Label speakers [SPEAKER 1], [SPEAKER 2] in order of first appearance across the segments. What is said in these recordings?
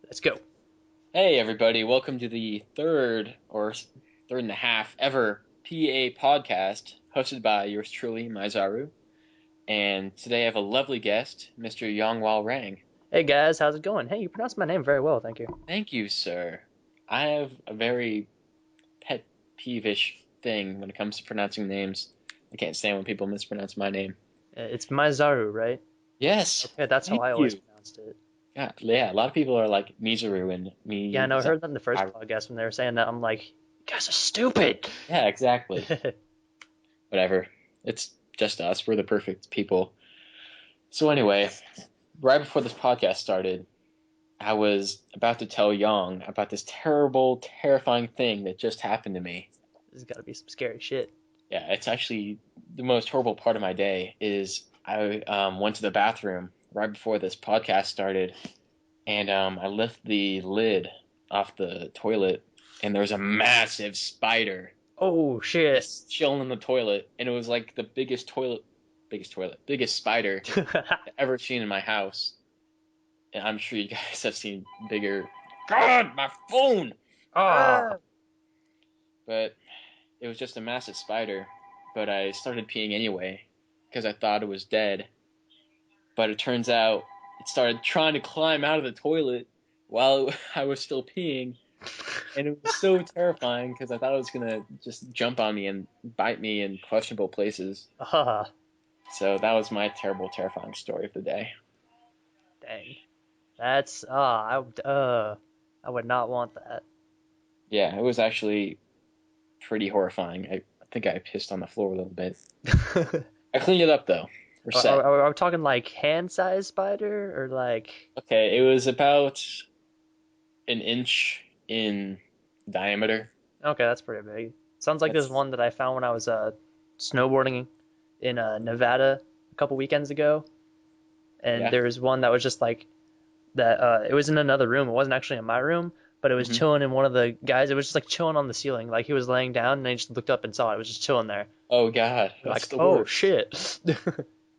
[SPEAKER 1] Let's go.
[SPEAKER 2] Hey everybody, welcome to the third and a half ever PA podcast hosted by yours truly, Maizaru. And today I have a lovely guest, Mr. Yongwalrang.
[SPEAKER 1] Hey guys, how's it going? Hey, you pronounced my name very well, thank you.
[SPEAKER 2] Thank you, sir. I have a very pet peevish thing when it comes to pronouncing names. I can't stand when people mispronounce my name.
[SPEAKER 1] It's Maizaru, right?
[SPEAKER 2] Yes,
[SPEAKER 1] Okay, that's how
[SPEAKER 2] thank
[SPEAKER 1] I always
[SPEAKER 2] you.
[SPEAKER 1] pronounced it.
[SPEAKER 2] Yeah, a lot of people are like Mizaru and
[SPEAKER 1] Yeah, I know. I
[SPEAKER 2] Mizaru.
[SPEAKER 1] heard that in the first podcast when they were saying that. I'm like, you guys are stupid.
[SPEAKER 2] Yeah, exactly. Whatever. It's just us. We're the perfect people. So anyway, right before this podcast started, I was about to tell Young about this terrible, terrifying thing that just happened to me.
[SPEAKER 1] This has got to be some scary shit.
[SPEAKER 2] Yeah, it's actually the most horrible part of my day is I went to the bathroom right before this podcast started, and I lift the lid off the toilet, and there was a massive spider
[SPEAKER 1] Oh shit.
[SPEAKER 2] just chilling in the toilet, and it was like the biggest spider I've ever seen in my house. And I'm sure you guys have seen bigger. God, my phone!
[SPEAKER 1] Ah.
[SPEAKER 2] But it was just a massive spider. But I started peeing anyway because I thought it was dead. But it turns out it started trying to climb out of the toilet while I was still peeing. And it was so terrifying because I thought it was going to just jump on me and bite me in questionable places.
[SPEAKER 1] Ah.
[SPEAKER 2] So that was my terrible, terrifying story of the day.
[SPEAKER 1] Dang. That's I would not want that.
[SPEAKER 2] Yeah, it was actually pretty horrifying. I think I pissed on the floor a little bit. I cleaned it up though. We're
[SPEAKER 1] Are,
[SPEAKER 2] set.
[SPEAKER 1] are, are we talking like hand-sized spider or like?
[SPEAKER 2] Okay, it was about an inch in diameter.
[SPEAKER 1] Okay, that's pretty big. Sounds like this
[SPEAKER 2] That's
[SPEAKER 1] one that I found when I was snowboarding in Nevada a couple weekends ago, and
[SPEAKER 2] yeah.
[SPEAKER 1] there was one that was just like that. It was in another room. It wasn't actually in my room, but it was
[SPEAKER 2] hmm
[SPEAKER 1] chilling in one of the guys. It was just like chilling on the ceiling. Like he was laying down, and I just looked up and saw it. It was just chilling there.
[SPEAKER 2] Oh God,
[SPEAKER 1] Like,
[SPEAKER 2] that's the
[SPEAKER 1] oh
[SPEAKER 2] worst.
[SPEAKER 1] shit.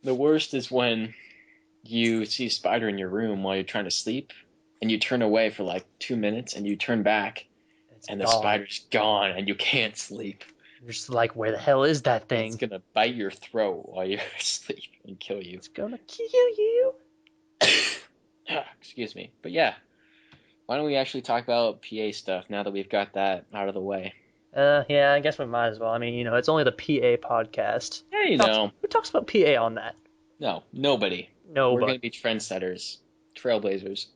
[SPEAKER 2] The worst is when you see a spider in your room while you're trying to sleep, and you turn away for like 2 minutes, and you turn back,
[SPEAKER 1] It's
[SPEAKER 2] and the
[SPEAKER 1] gone.
[SPEAKER 2] spider's gone, and you can't sleep.
[SPEAKER 1] You're just like, where the hell is that
[SPEAKER 2] It's
[SPEAKER 1] thing?
[SPEAKER 2] gonna bite your throat while you're asleep and kill you.
[SPEAKER 1] It's gonna kill you.
[SPEAKER 2] Excuse me. But yeah, why don't we actually talk about PA stuff now that we've got that out of the way?
[SPEAKER 1] Yeah, I guess we might as well. I mean, it's only the PA podcast.
[SPEAKER 2] Yeah,
[SPEAKER 1] Who talks about PA on that?
[SPEAKER 2] no, nobody. We're gonna
[SPEAKER 1] Nobody.
[SPEAKER 2] be trendsetters, trailblazers.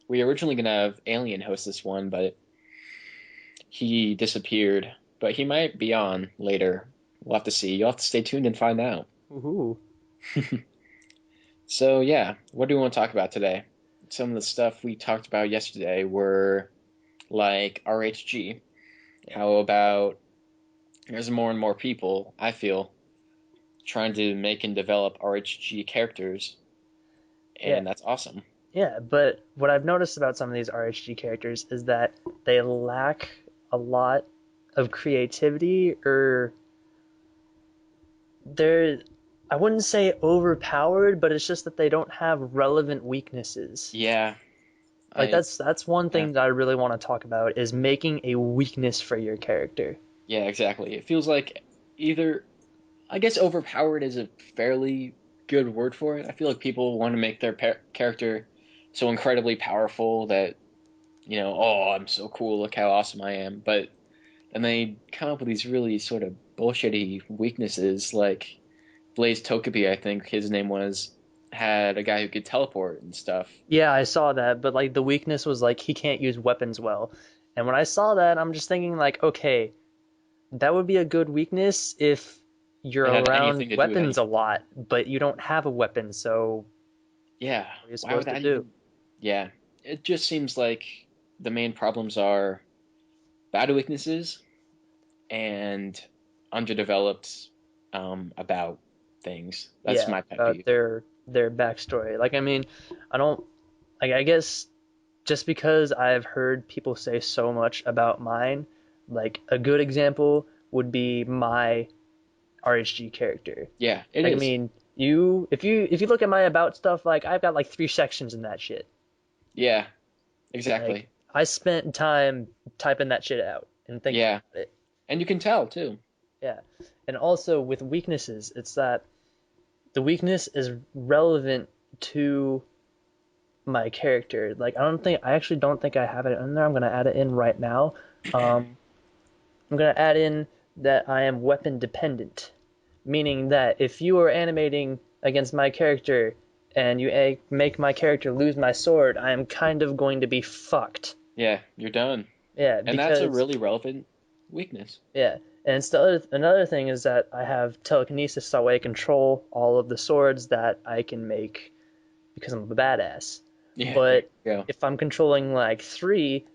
[SPEAKER 2] We were originally gonna have Alien host this one, but he disappeared. But he might be on later. We'll have to see. You'll have to stay tuned and find out.
[SPEAKER 1] Ooh.
[SPEAKER 2] So yeah, what do we want to talk about today? Some of the stuff we talked about yesterday were like RHG.
[SPEAKER 1] Yeah.
[SPEAKER 2] How about there's more and more people, I feel, trying to make and develop RHG characters,
[SPEAKER 1] Yeah.
[SPEAKER 2] and that's awesome.
[SPEAKER 1] Yeah, but what I've noticed about some of these RHG characters is that they lack a lot of creativity, or they're, I wouldn't say overpowered, but it's just that they don't have relevant weaknesses.
[SPEAKER 2] Yeah,
[SPEAKER 1] Like
[SPEAKER 2] I
[SPEAKER 1] that's one
[SPEAKER 2] yeah
[SPEAKER 1] thing that I really want to talk about is making a weakness for your character.
[SPEAKER 2] yeah exactly. It feels like either I guess overpowered is a fairly good word for it. I feel like people want to make their character so incredibly powerful that oh, I'm so cool, look how awesome I am. But and they come up with these really sort of bullshitty weaknesses, like Blaze Togepi, I think his name was, had a guy who could teleport and stuff.
[SPEAKER 1] Yeah, I saw that, but like the weakness was like he can't use weapons well. And when I saw that, I'm just thinking like, okay, that would be a good weakness if you're
[SPEAKER 2] It had
[SPEAKER 1] around
[SPEAKER 2] anything to do with
[SPEAKER 1] weapons a
[SPEAKER 2] anything.
[SPEAKER 1] lot, but you don't have a weapon, so
[SPEAKER 2] Yeah,
[SPEAKER 1] what are you
[SPEAKER 2] why would
[SPEAKER 1] supposed to
[SPEAKER 2] that
[SPEAKER 1] do?
[SPEAKER 2] even? Yeah, it just seems like the main problems are bad weaknesses and underdeveloped about things. That's
[SPEAKER 1] Yeah,
[SPEAKER 2] my pet
[SPEAKER 1] about
[SPEAKER 2] peeve.
[SPEAKER 1] their backstory. Like, I mean, I don't like I guess just because I've heard people say so much about mine, like a good example would be my RHG character.
[SPEAKER 2] Yeah, it
[SPEAKER 1] Like, I
[SPEAKER 2] is.
[SPEAKER 1] mean, you if you look at my about stuff, like I've got like three sections in that shit.
[SPEAKER 2] Yeah,
[SPEAKER 1] Like
[SPEAKER 2] exactly.
[SPEAKER 1] I spent time typing that shit out and thinking
[SPEAKER 2] Yeah,
[SPEAKER 1] about it.
[SPEAKER 2] and you can tell too.
[SPEAKER 1] Yeah. And also with weaknesses, it's that the weakness is relevant to my character. Like I actually don't think I have it in there. I'm gonna add it in right now. Um, I'm gonna add in that I am weapon dependent, meaning that if you are animating against my character and you make my character lose my sword, I am kind of going to be fucked.
[SPEAKER 2] Yeah, you're done.
[SPEAKER 1] Yeah,
[SPEAKER 2] And that's a
[SPEAKER 1] because
[SPEAKER 2] really relevant weakness.
[SPEAKER 1] yeah, and another thing is that I have telekinesis, so I control all of the swords that I can make because I'm a badass.
[SPEAKER 2] Yeah, there
[SPEAKER 1] But
[SPEAKER 2] you go.
[SPEAKER 1] if I'm controlling like three,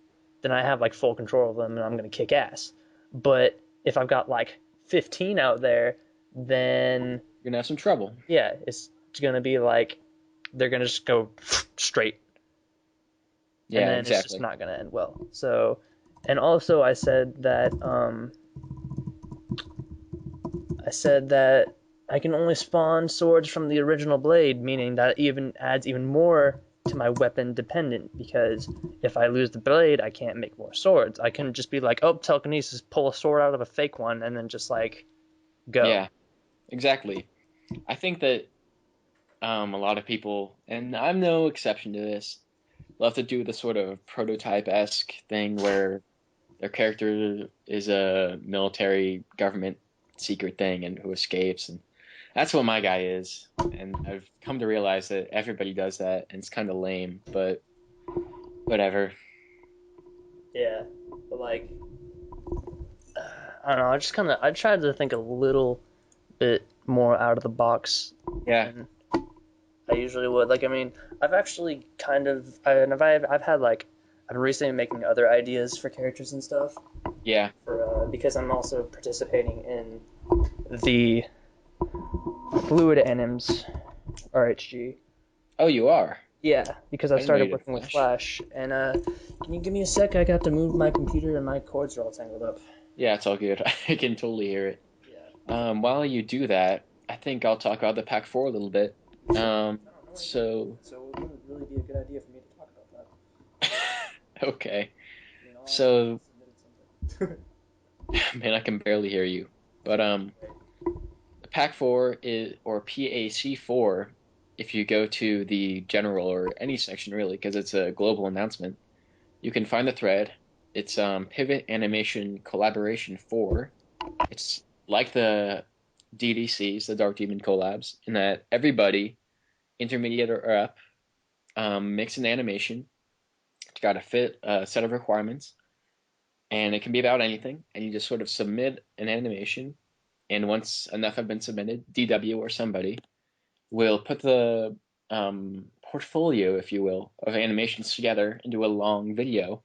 [SPEAKER 1] then I have like full control of them and I'm gonna kick ass. But if I've got like 15 out there, then
[SPEAKER 2] You're gonna have some trouble.
[SPEAKER 1] yeah, it's gonna be like they're gonna just go straight, and
[SPEAKER 2] Yeah,
[SPEAKER 1] then it's just
[SPEAKER 2] exactly.
[SPEAKER 1] not gonna end well. So, and also I said that I can only spawn swords from the original blade, meaning that even adds even more to my weapon dependent, because if I lose the blade, I can't make more swords. I can just be like, oh, telekinesis, pull a sword out of a fake one, and then just like go.
[SPEAKER 2] Yeah, exactly. I think that a lot of people, and I'm no exception to this, love to do the sort of prototype-esque thing where their character is a military government secret thing and who escapes, and that's what my guy is. And I've come to realize that everybody does that, and it's kind of lame, but whatever.
[SPEAKER 1] Yeah, but like I don't know. I tried to think a little bit more out of the box
[SPEAKER 2] Yeah,
[SPEAKER 1] than I usually would. Like, I mean, I've actually kind of, I've had like, I've been recently making other ideas for characters and stuff
[SPEAKER 2] yeah.
[SPEAKER 1] for because I'm also participating in the Fluid Anims RHG.
[SPEAKER 2] Oh, you are.
[SPEAKER 1] Yeah, because
[SPEAKER 2] I
[SPEAKER 1] I've
[SPEAKER 2] didn't know
[SPEAKER 1] started
[SPEAKER 2] you did
[SPEAKER 1] working with
[SPEAKER 2] Flash.
[SPEAKER 1] Flash. And can you give me a sec? I got to move my computer and my cords are all tangled up.
[SPEAKER 2] Yeah, it's all good. I can totally hear it.
[SPEAKER 1] Yeah.
[SPEAKER 2] While you do that, I think I'll talk about the Pack 4 a little bit.
[SPEAKER 1] Sure.
[SPEAKER 2] Um,
[SPEAKER 1] I don't know anything about
[SPEAKER 2] so,
[SPEAKER 1] it, so it wouldn't really be a good idea for me to talk about that.
[SPEAKER 2] okay.
[SPEAKER 1] I mean, all I know is
[SPEAKER 2] So,
[SPEAKER 1] I submitted something.
[SPEAKER 2] man, I can barely hear you. But
[SPEAKER 1] Right.
[SPEAKER 2] the Pack 4 is, or PAC4, if you go to the general or any section really, because it's a global announcement, you can find the thread. It's Pivot Animation Collaboration 4. It's like the DDCs, the Dark Demon collabs, in that everybody, intermediate or up, makes an animation. It's got to fit a set of requirements, and it can be about anything. And you just sort of submit an animation, and once enough have been submitted, DW or somebody will put the portfolio, if you will, of animations together into a long video.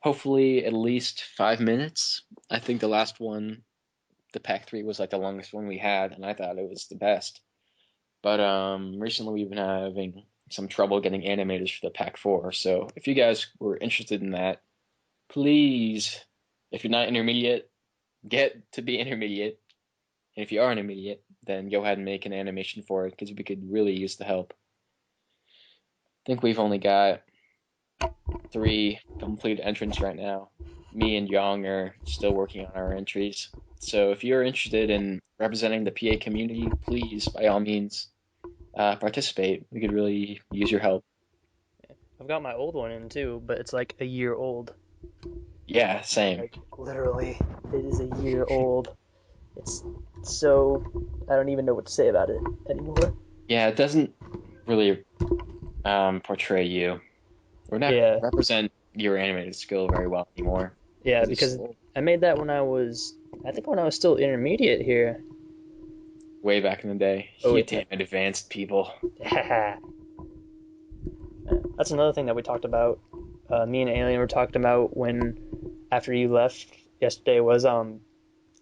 [SPEAKER 2] Hopefully, at least 5 minutes. I think the last one, the Pack 3, was like the longest one we had, and I thought it was the best. But recently we've been having some trouble getting animators for the Pack 4. So if you guys were interested in that, please, if you're not intermediate, get to be intermediate. And if you are intermediate, then go ahead and make an animation for it because we could really use the help. I think we've only got 3 complete entrants right now. Me and Yong are still working on our entries. So if you're interested in representing the PA community, please, by all means, participate. We could really use your help.
[SPEAKER 1] I've got my old one in too, but it's like a year old.
[SPEAKER 2] Yeah, same.
[SPEAKER 1] Like literally, it is a year old. It's so I don't even know what to say about it anymore.
[SPEAKER 2] Yeah, it doesn't really portray you or not
[SPEAKER 1] Yeah,
[SPEAKER 2] represent your animated skill very well anymore
[SPEAKER 1] yeah,
[SPEAKER 2] because it's
[SPEAKER 1] because
[SPEAKER 2] so
[SPEAKER 1] I made that I think when I was still intermediate here.
[SPEAKER 2] way back in the day.
[SPEAKER 1] Oh,
[SPEAKER 2] You
[SPEAKER 1] yeah.
[SPEAKER 2] damn it, advanced people.
[SPEAKER 1] That's another thing that we talked about. Me and Alien were talking about when after you left yesterday was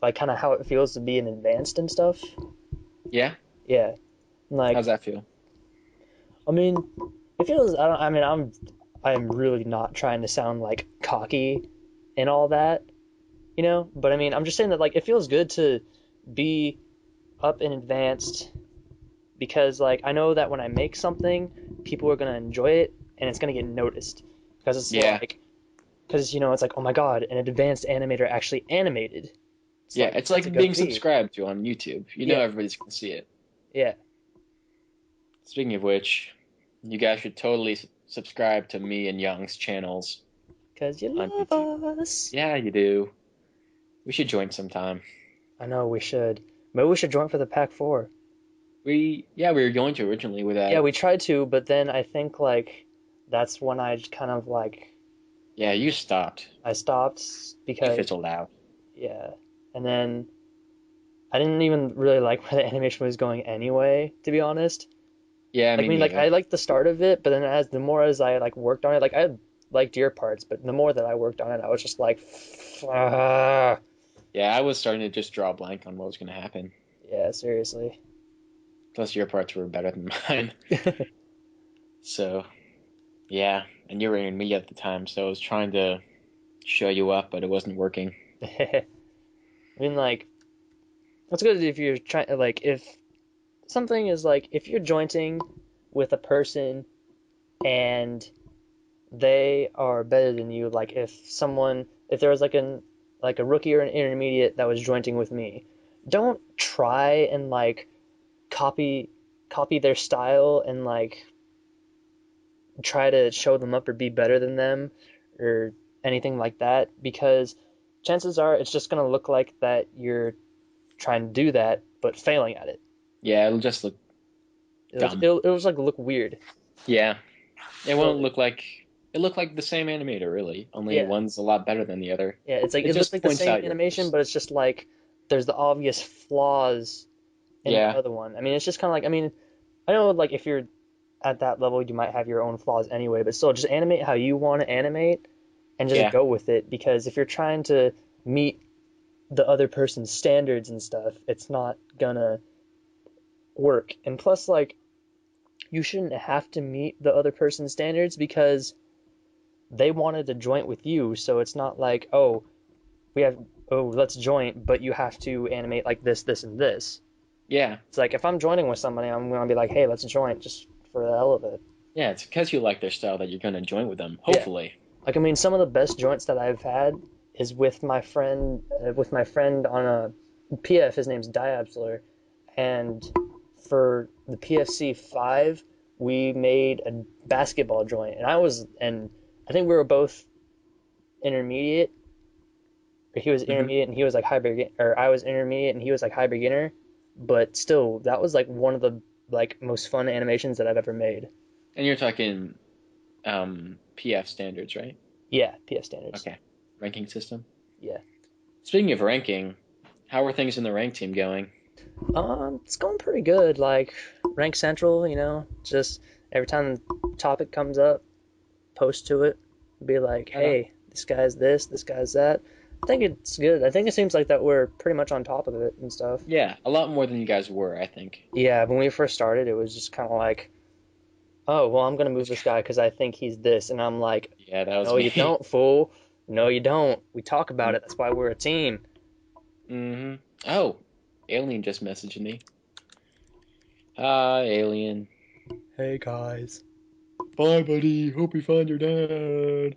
[SPEAKER 1] like kind of how it feels to be an advanced and stuff.
[SPEAKER 2] Yeah,
[SPEAKER 1] Yeah, like
[SPEAKER 2] how's that feel?
[SPEAKER 1] I mean, it feels. I don't. I mean, I'm really not trying to sound like cocky and all that, you know. But I mean, I'm just saying that like it feels good to be up and advanced because like I know that when I make something, people are gonna enjoy it and it's gonna get noticed because it's
[SPEAKER 2] Yeah.
[SPEAKER 1] like, because it's like, oh my god, an advanced animator actually animated. It's
[SPEAKER 2] Yeah,
[SPEAKER 1] like
[SPEAKER 2] it's
[SPEAKER 1] that's a
[SPEAKER 2] like
[SPEAKER 1] good
[SPEAKER 2] being
[SPEAKER 1] feat.
[SPEAKER 2] subscribed to on YouTube. You know
[SPEAKER 1] Yeah,
[SPEAKER 2] everybody's gonna see it.
[SPEAKER 1] yeah,
[SPEAKER 2] Speaking of which, you guys should totally subscribe to me and Young's channels
[SPEAKER 1] because you
[SPEAKER 2] on
[SPEAKER 1] love
[SPEAKER 2] YouTube.
[SPEAKER 1] us.
[SPEAKER 2] Yeah, you do. We should join sometime.
[SPEAKER 1] I know we should. Maybe we should join for the Pack 4.
[SPEAKER 2] We were going to originally with
[SPEAKER 1] Yeah,
[SPEAKER 2] that.
[SPEAKER 1] we tried to, but then I think like that's when I kind of like
[SPEAKER 2] Yeah, you stopped.
[SPEAKER 1] I stopped
[SPEAKER 2] You
[SPEAKER 1] because
[SPEAKER 2] fizzled out.
[SPEAKER 1] yeah, and then I didn't even really like where the animation was going anyway, to be honest.
[SPEAKER 2] Yeah,
[SPEAKER 1] Like
[SPEAKER 2] me
[SPEAKER 1] I mean, like
[SPEAKER 2] neither.
[SPEAKER 1] I liked the start of it, but then as the more as I like worked on it, like I liked your parts, but the more that I worked on it, I was just like, ah.
[SPEAKER 2] Yeah, I was starting to just draw a blank on what was going to happen.
[SPEAKER 1] Yeah, seriously.
[SPEAKER 2] Plus, your parts were better than mine. So, yeah, and you were in me at the time, so I was trying to show you up, but it wasn't working.
[SPEAKER 1] I mean, like, what's good if you're trying, like, if something is like, if you're jointing with a person and they are better than you, like, if there was like a rookie or an intermediate that was jointing with me, don't try and like copy copy their style and like try to show them up or be better than them or anything like that because chances are it's just going to look like that you're trying to do that but failing at it.
[SPEAKER 2] Yeah, it'll just look dumb.
[SPEAKER 1] It'll just like look weird.
[SPEAKER 2] Yeah, it
[SPEAKER 1] So
[SPEAKER 2] won't look like it looked like the same animator, really. Only
[SPEAKER 1] yeah,
[SPEAKER 2] one's a lot better than the other.
[SPEAKER 1] yeah, it's like
[SPEAKER 2] It
[SPEAKER 1] it looks
[SPEAKER 2] just
[SPEAKER 1] like the
[SPEAKER 2] points
[SPEAKER 1] same
[SPEAKER 2] out
[SPEAKER 1] animation
[SPEAKER 2] yours.
[SPEAKER 1] but it's just like there's the obvious flaws in the
[SPEAKER 2] Yeah,
[SPEAKER 1] other one. I mean it's just kind of like, I mean, I know like if you're at that level you might have your own flaws anyway, but still just animate how you want to animate and just
[SPEAKER 2] yeah,
[SPEAKER 1] go with it because if you're trying to meet the other person's standards and stuff, it's not gonna work. And plus, like, you shouldn't have to meet the other person's standards because they wanted to joint with you. So it's not like, we have, let's joint, but you have to animate like this, this, and this.
[SPEAKER 2] yeah,
[SPEAKER 1] It's like if I'm joining with somebody, I'm gonna be like, hey, let's joint just for the hell of it.
[SPEAKER 2] yeah. It's because you like their style that you're gonna join with them.
[SPEAKER 1] Yeah.
[SPEAKER 2] Hopefully.
[SPEAKER 1] Like, I mean, some of the best joints that I've had is with my friend on a PF. His name's Diabsler, and for the PFC 5, we made a basketball joint, and I think we were both intermediate, or he was
[SPEAKER 2] Hmm.
[SPEAKER 1] intermediate and he was like high beginner, or I was intermediate and he was like high beginner, but still, that was like one of the like most fun animations that I've ever made.
[SPEAKER 2] And you're talking PF standards, right?
[SPEAKER 1] Yeah, PF standards.
[SPEAKER 2] Okay. Ranking system.
[SPEAKER 1] Yeah.
[SPEAKER 2] Speaking of ranking, how are things in the rank team going?
[SPEAKER 1] It's going pretty good. Like Rank Central, just every time the topic comes up, post to it, be like,
[SPEAKER 2] Right on.
[SPEAKER 1] hey, this guy's this guy's that. I think it's good. I think it seems like that we're pretty much on top of it and stuff.
[SPEAKER 2] Yeah, a lot more than you guys were, I think.
[SPEAKER 1] Yeah, when we first started, it was just kind of like, oh, well, I'm gonna move
[SPEAKER 2] It's,
[SPEAKER 1] this guy because I think he's this, and I'm like,
[SPEAKER 2] yeah, that was
[SPEAKER 1] no, you
[SPEAKER 2] me.
[SPEAKER 1] don't, fool. No, you don't. We talk about it. That's why we're a team.
[SPEAKER 2] Mm-hmm. Oh, Alien just messaged me. Hi, Alien.
[SPEAKER 1] Hey guys.
[SPEAKER 2] Bye, buddy. Hope you find your dad.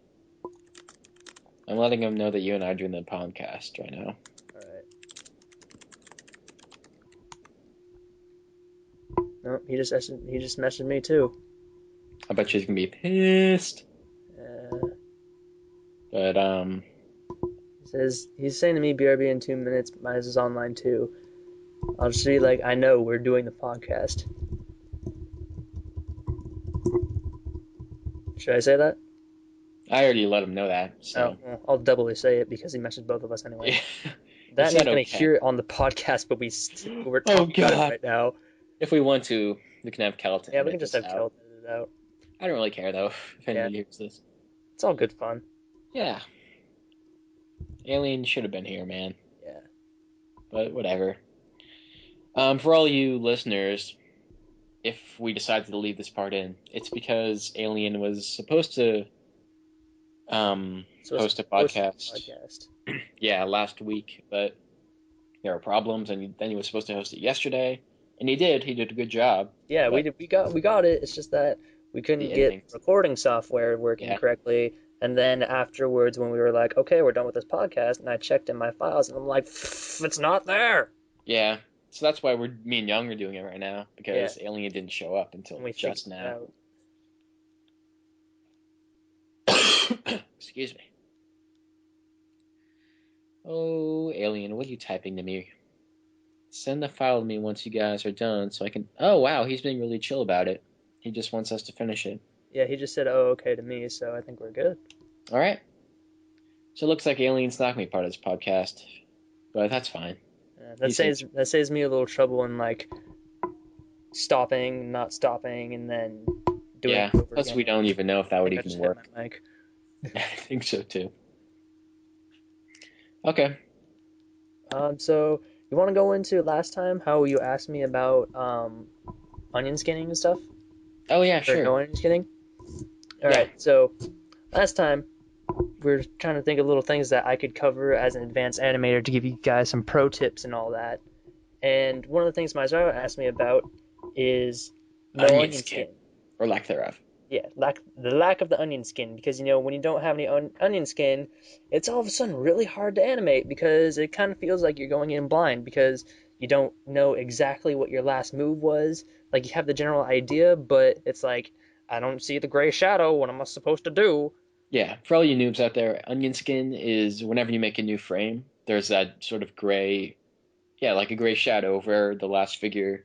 [SPEAKER 2] I'm letting him know that you and I are doing the podcast right now.
[SPEAKER 1] All right. No, he just messaged me too.
[SPEAKER 2] I bet she's gonna be pissed.
[SPEAKER 1] Uh,
[SPEAKER 2] But
[SPEAKER 1] He says he's saying to me BRB in 2 minutes, but mine is online too. I'll just be like, I know we're doing the podcast. Should I say that?
[SPEAKER 2] I already let him know that.
[SPEAKER 1] Oh,
[SPEAKER 2] So
[SPEAKER 1] well, I'll doubly say it because he messaged both of us anyway.
[SPEAKER 2] yeah, he
[SPEAKER 1] That and he's
[SPEAKER 2] said
[SPEAKER 1] gonna
[SPEAKER 2] okay.
[SPEAKER 1] hear it on the podcast, but we're
[SPEAKER 2] Oh
[SPEAKER 1] talking about it
[SPEAKER 2] God.
[SPEAKER 1] right now.
[SPEAKER 2] If we want to, we can have Kel to
[SPEAKER 1] Yeah, we can
[SPEAKER 2] edit
[SPEAKER 1] just
[SPEAKER 2] this
[SPEAKER 1] have
[SPEAKER 2] out.
[SPEAKER 1] Kel edit it out.
[SPEAKER 2] I don't really care though if
[SPEAKER 1] Yeah,
[SPEAKER 2] anybody hears this.
[SPEAKER 1] it's all good fun.
[SPEAKER 2] Yeah, Alien should have been here, man.
[SPEAKER 1] Yeah.
[SPEAKER 2] But whatever. For all you listeners, if we decided to leave this part in, it's because Alien was supposed to
[SPEAKER 1] So it's
[SPEAKER 2] host a
[SPEAKER 1] post
[SPEAKER 2] podcast.
[SPEAKER 1] podcast.
[SPEAKER 2] Yeah, last week, but there were problems, and then he was supposed to host it yesterday, and he did. He did a good job,
[SPEAKER 1] Yeah,
[SPEAKER 2] but
[SPEAKER 1] we got it. It's just that We couldn't
[SPEAKER 2] the
[SPEAKER 1] get
[SPEAKER 2] endings.
[SPEAKER 1] recording software working
[SPEAKER 2] Yeah,
[SPEAKER 1] correctly. And then afterwards, when we were like, okay, we're done with this podcast, and I checked in my files, and I'm like, it's not there.
[SPEAKER 2] yeah. So that's why me and Young are doing it right now
[SPEAKER 1] Yeah,
[SPEAKER 2] because Alien didn't show up
[SPEAKER 1] and
[SPEAKER 2] until
[SPEAKER 1] we figured
[SPEAKER 2] just
[SPEAKER 1] it
[SPEAKER 2] now.
[SPEAKER 1] out.
[SPEAKER 2] Excuse me. Oh, Alien, what are you typing to me? Send the file to me once you guys are done so I can. Oh, wow, he's being really chill about it. He just wants us to finish it.
[SPEAKER 1] Yeah, he just said, oh, okay to me, so I think we're good.
[SPEAKER 2] All right. So it looks like Alien's not going to be part of this podcast, but that's fine.
[SPEAKER 1] That
[SPEAKER 2] He seems.
[SPEAKER 1] saves me a little trouble in like stopping, not stopping, and then doing
[SPEAKER 2] Yeah,
[SPEAKER 1] it over
[SPEAKER 2] plus
[SPEAKER 1] again.
[SPEAKER 2] we don't even know if
[SPEAKER 1] I
[SPEAKER 2] that would
[SPEAKER 1] think I
[SPEAKER 2] even
[SPEAKER 1] just hit
[SPEAKER 2] work.
[SPEAKER 1] my mic.
[SPEAKER 2] I think so too. Okay.
[SPEAKER 1] So you want to go into last time how you asked me about onion skinning and stuff,
[SPEAKER 2] Oh, yeah,
[SPEAKER 1] or
[SPEAKER 2] sure.
[SPEAKER 1] no onion skinning? All
[SPEAKER 2] Yeah.
[SPEAKER 1] right. So last time we are trying to think of little things that I could cover as an advanced animator to give you guys some pro tips and all that. And one of the things Maizaro asked me about is no
[SPEAKER 2] Onion
[SPEAKER 1] onion
[SPEAKER 2] skin,
[SPEAKER 1] skin.
[SPEAKER 2] or lack thereof.
[SPEAKER 1] Yeah, the lack of the onion skin, because when you don't have any onion skin, it's all of a sudden really hard to animate because it kind of feels like you're going in blind because you don't know exactly what your last move was. Like you have the general idea, but it's like I don't see the gray shadow. What am I supposed to do?
[SPEAKER 2] Yeah, for all you noobs out there, onion skin is whenever you make a new frame, there's that sort of gray, yeah, like a gray shadow of where the last figure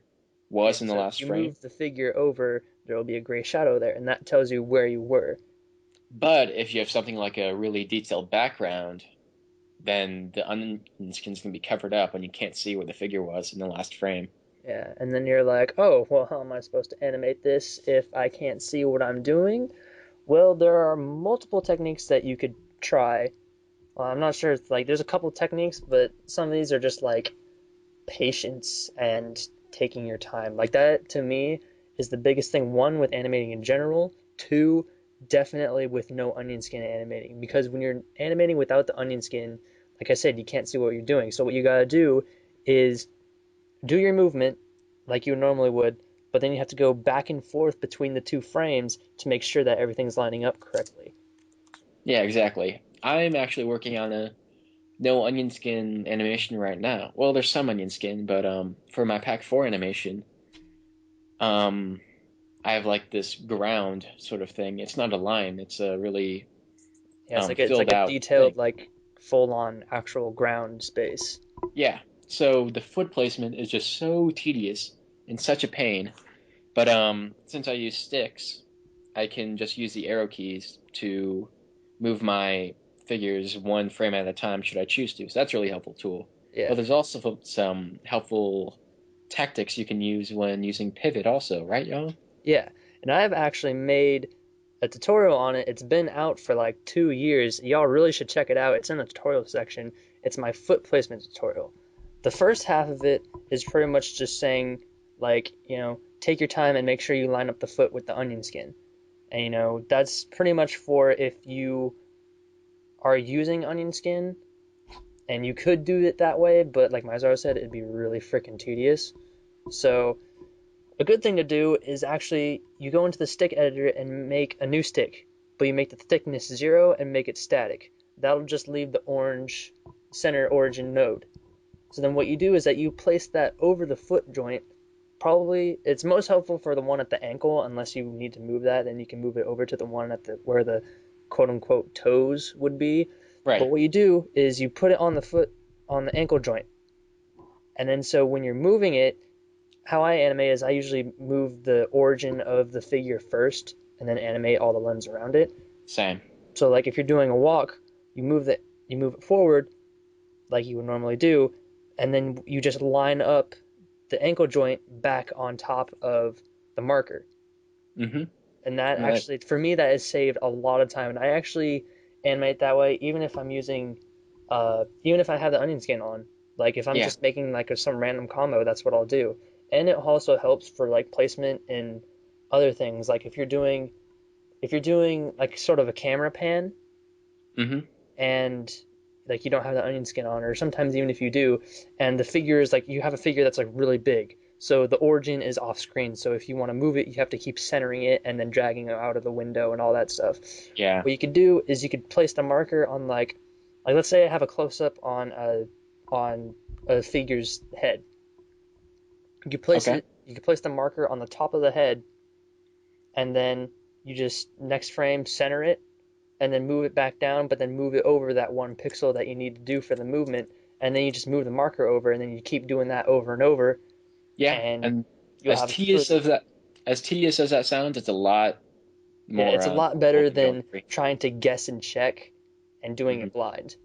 [SPEAKER 1] Yeah,
[SPEAKER 2] was in the
[SPEAKER 1] so if
[SPEAKER 2] last
[SPEAKER 1] you
[SPEAKER 2] frame.
[SPEAKER 1] move the figure over, there will be a gray shadow there, and that tells you where you were.
[SPEAKER 2] But if you have something like a really detailed background, then the onion skin's gonna be covered up and you can't see where the figure was in the last frame.
[SPEAKER 1] Yeah, and then you're like, oh, well, how am I supposed to animate this if I can't see what I'm doing? Well, there are multiple techniques that you could try. Well, I'm not sure. Like, there's a couple techniques, but some of these are just like patience and taking your time. Like that to me is the biggest thing. One, with animating in general. Two, definitely with no onion skin animating. Because when you're animating without the onion skin, like I said, you can't see what you're doing. So what you gotta do is do your movement like you normally would, but then you have to go back and forth between the two frames to make sure that everything's lining up correctly.
[SPEAKER 2] Yeah, exactly. I'm actually working on a no onion skin animation right now. Well, there's some onion skin, but for my Pack 4 animation, um I have like this ground sort of thing. It's not a line, it's a really
[SPEAKER 1] Yeah, it's
[SPEAKER 2] filled
[SPEAKER 1] like a
[SPEAKER 2] out
[SPEAKER 1] detailed,
[SPEAKER 2] thing.
[SPEAKER 1] like full on actual ground space.
[SPEAKER 2] Yeah. So the foot placement is just so tedious and such a pain. But since I use sticks, I can just use the arrow keys to move my figures one frame at a time should I choose to. So that's a really helpful tool. But
[SPEAKER 1] Yeah,
[SPEAKER 2] there's also some helpful tactics you can use when using pivot also, right, y'all?
[SPEAKER 1] yeah. And I've actually made a tutorial on it. It's been out for like 2 years. Y'all really should check it out. It's in the tutorial section. It's my foot placement tutorial. The first half of it is pretty much just saying, like, take your time and make sure you line up the foot with the onion skin. And, that's pretty much for if you are using onion skin, and you could do it that way, but like Mizar said, it'd be really freaking tedious. So a good thing to do is actually you go into the stick editor and make a new stick, but you make the thickness 0 and make it static. That'll just leave the orange center origin node. So then what you do is that you place that over the foot joint. Probably it's most helpful for the one at the ankle, unless you need to move that, then you can move it over to the one at the where the quote unquote toes would be. But
[SPEAKER 2] Right.
[SPEAKER 1] what you do is you put it on the foot on the ankle joint. And then so when you're moving it, how I animate is I usually move the origin of the figure first and then animate all the limbs around it.
[SPEAKER 2] Same.
[SPEAKER 1] So like if you're doing a walk, you move it forward like you would normally do, and then you just line up the ankle joint back on top of the marker.
[SPEAKER 2] Mm-hmm.
[SPEAKER 1] And that
[SPEAKER 2] Right.
[SPEAKER 1] actually, for me, that has saved a lot of time. And I actually animate that way, even if I'm using, even if I have the onion skin on. Like if I'm
[SPEAKER 2] Yeah.
[SPEAKER 1] just making like some random combo, that's what I'll do. And it also helps for like placement in other things. Like if you're doing like sort of a camera pan
[SPEAKER 2] Mm-hmm.
[SPEAKER 1] and like you don't have the onion skin on, or sometimes even if you do, and the figure is like you have a figure that's like really big. So the origin is off screen. So if you want to move it, you have to keep centering it and then dragging it out of the window and all that stuff.
[SPEAKER 2] Yeah.
[SPEAKER 1] What you could do is you could place the marker on like let's say I have a close up on a figure's head.
[SPEAKER 2] Okay.
[SPEAKER 1] You could place the marker on the top of the head, and then you just next frame center it, and then move it back down, but then move it over that 1 pixel that you need to do for the movement, and then you just move the marker over, and then you keep doing that over and over,
[SPEAKER 2] Yeah.
[SPEAKER 1] and
[SPEAKER 2] And
[SPEAKER 1] you'll
[SPEAKER 2] as
[SPEAKER 1] have
[SPEAKER 2] tedious as that as tedious as that sounds, it's a lot
[SPEAKER 1] yeah,
[SPEAKER 2] more
[SPEAKER 1] it's a lot
[SPEAKER 2] doable
[SPEAKER 1] better
[SPEAKER 2] than going
[SPEAKER 1] than
[SPEAKER 2] free.
[SPEAKER 1] trying to guess and check and doing
[SPEAKER 2] Hmm.
[SPEAKER 1] it blind.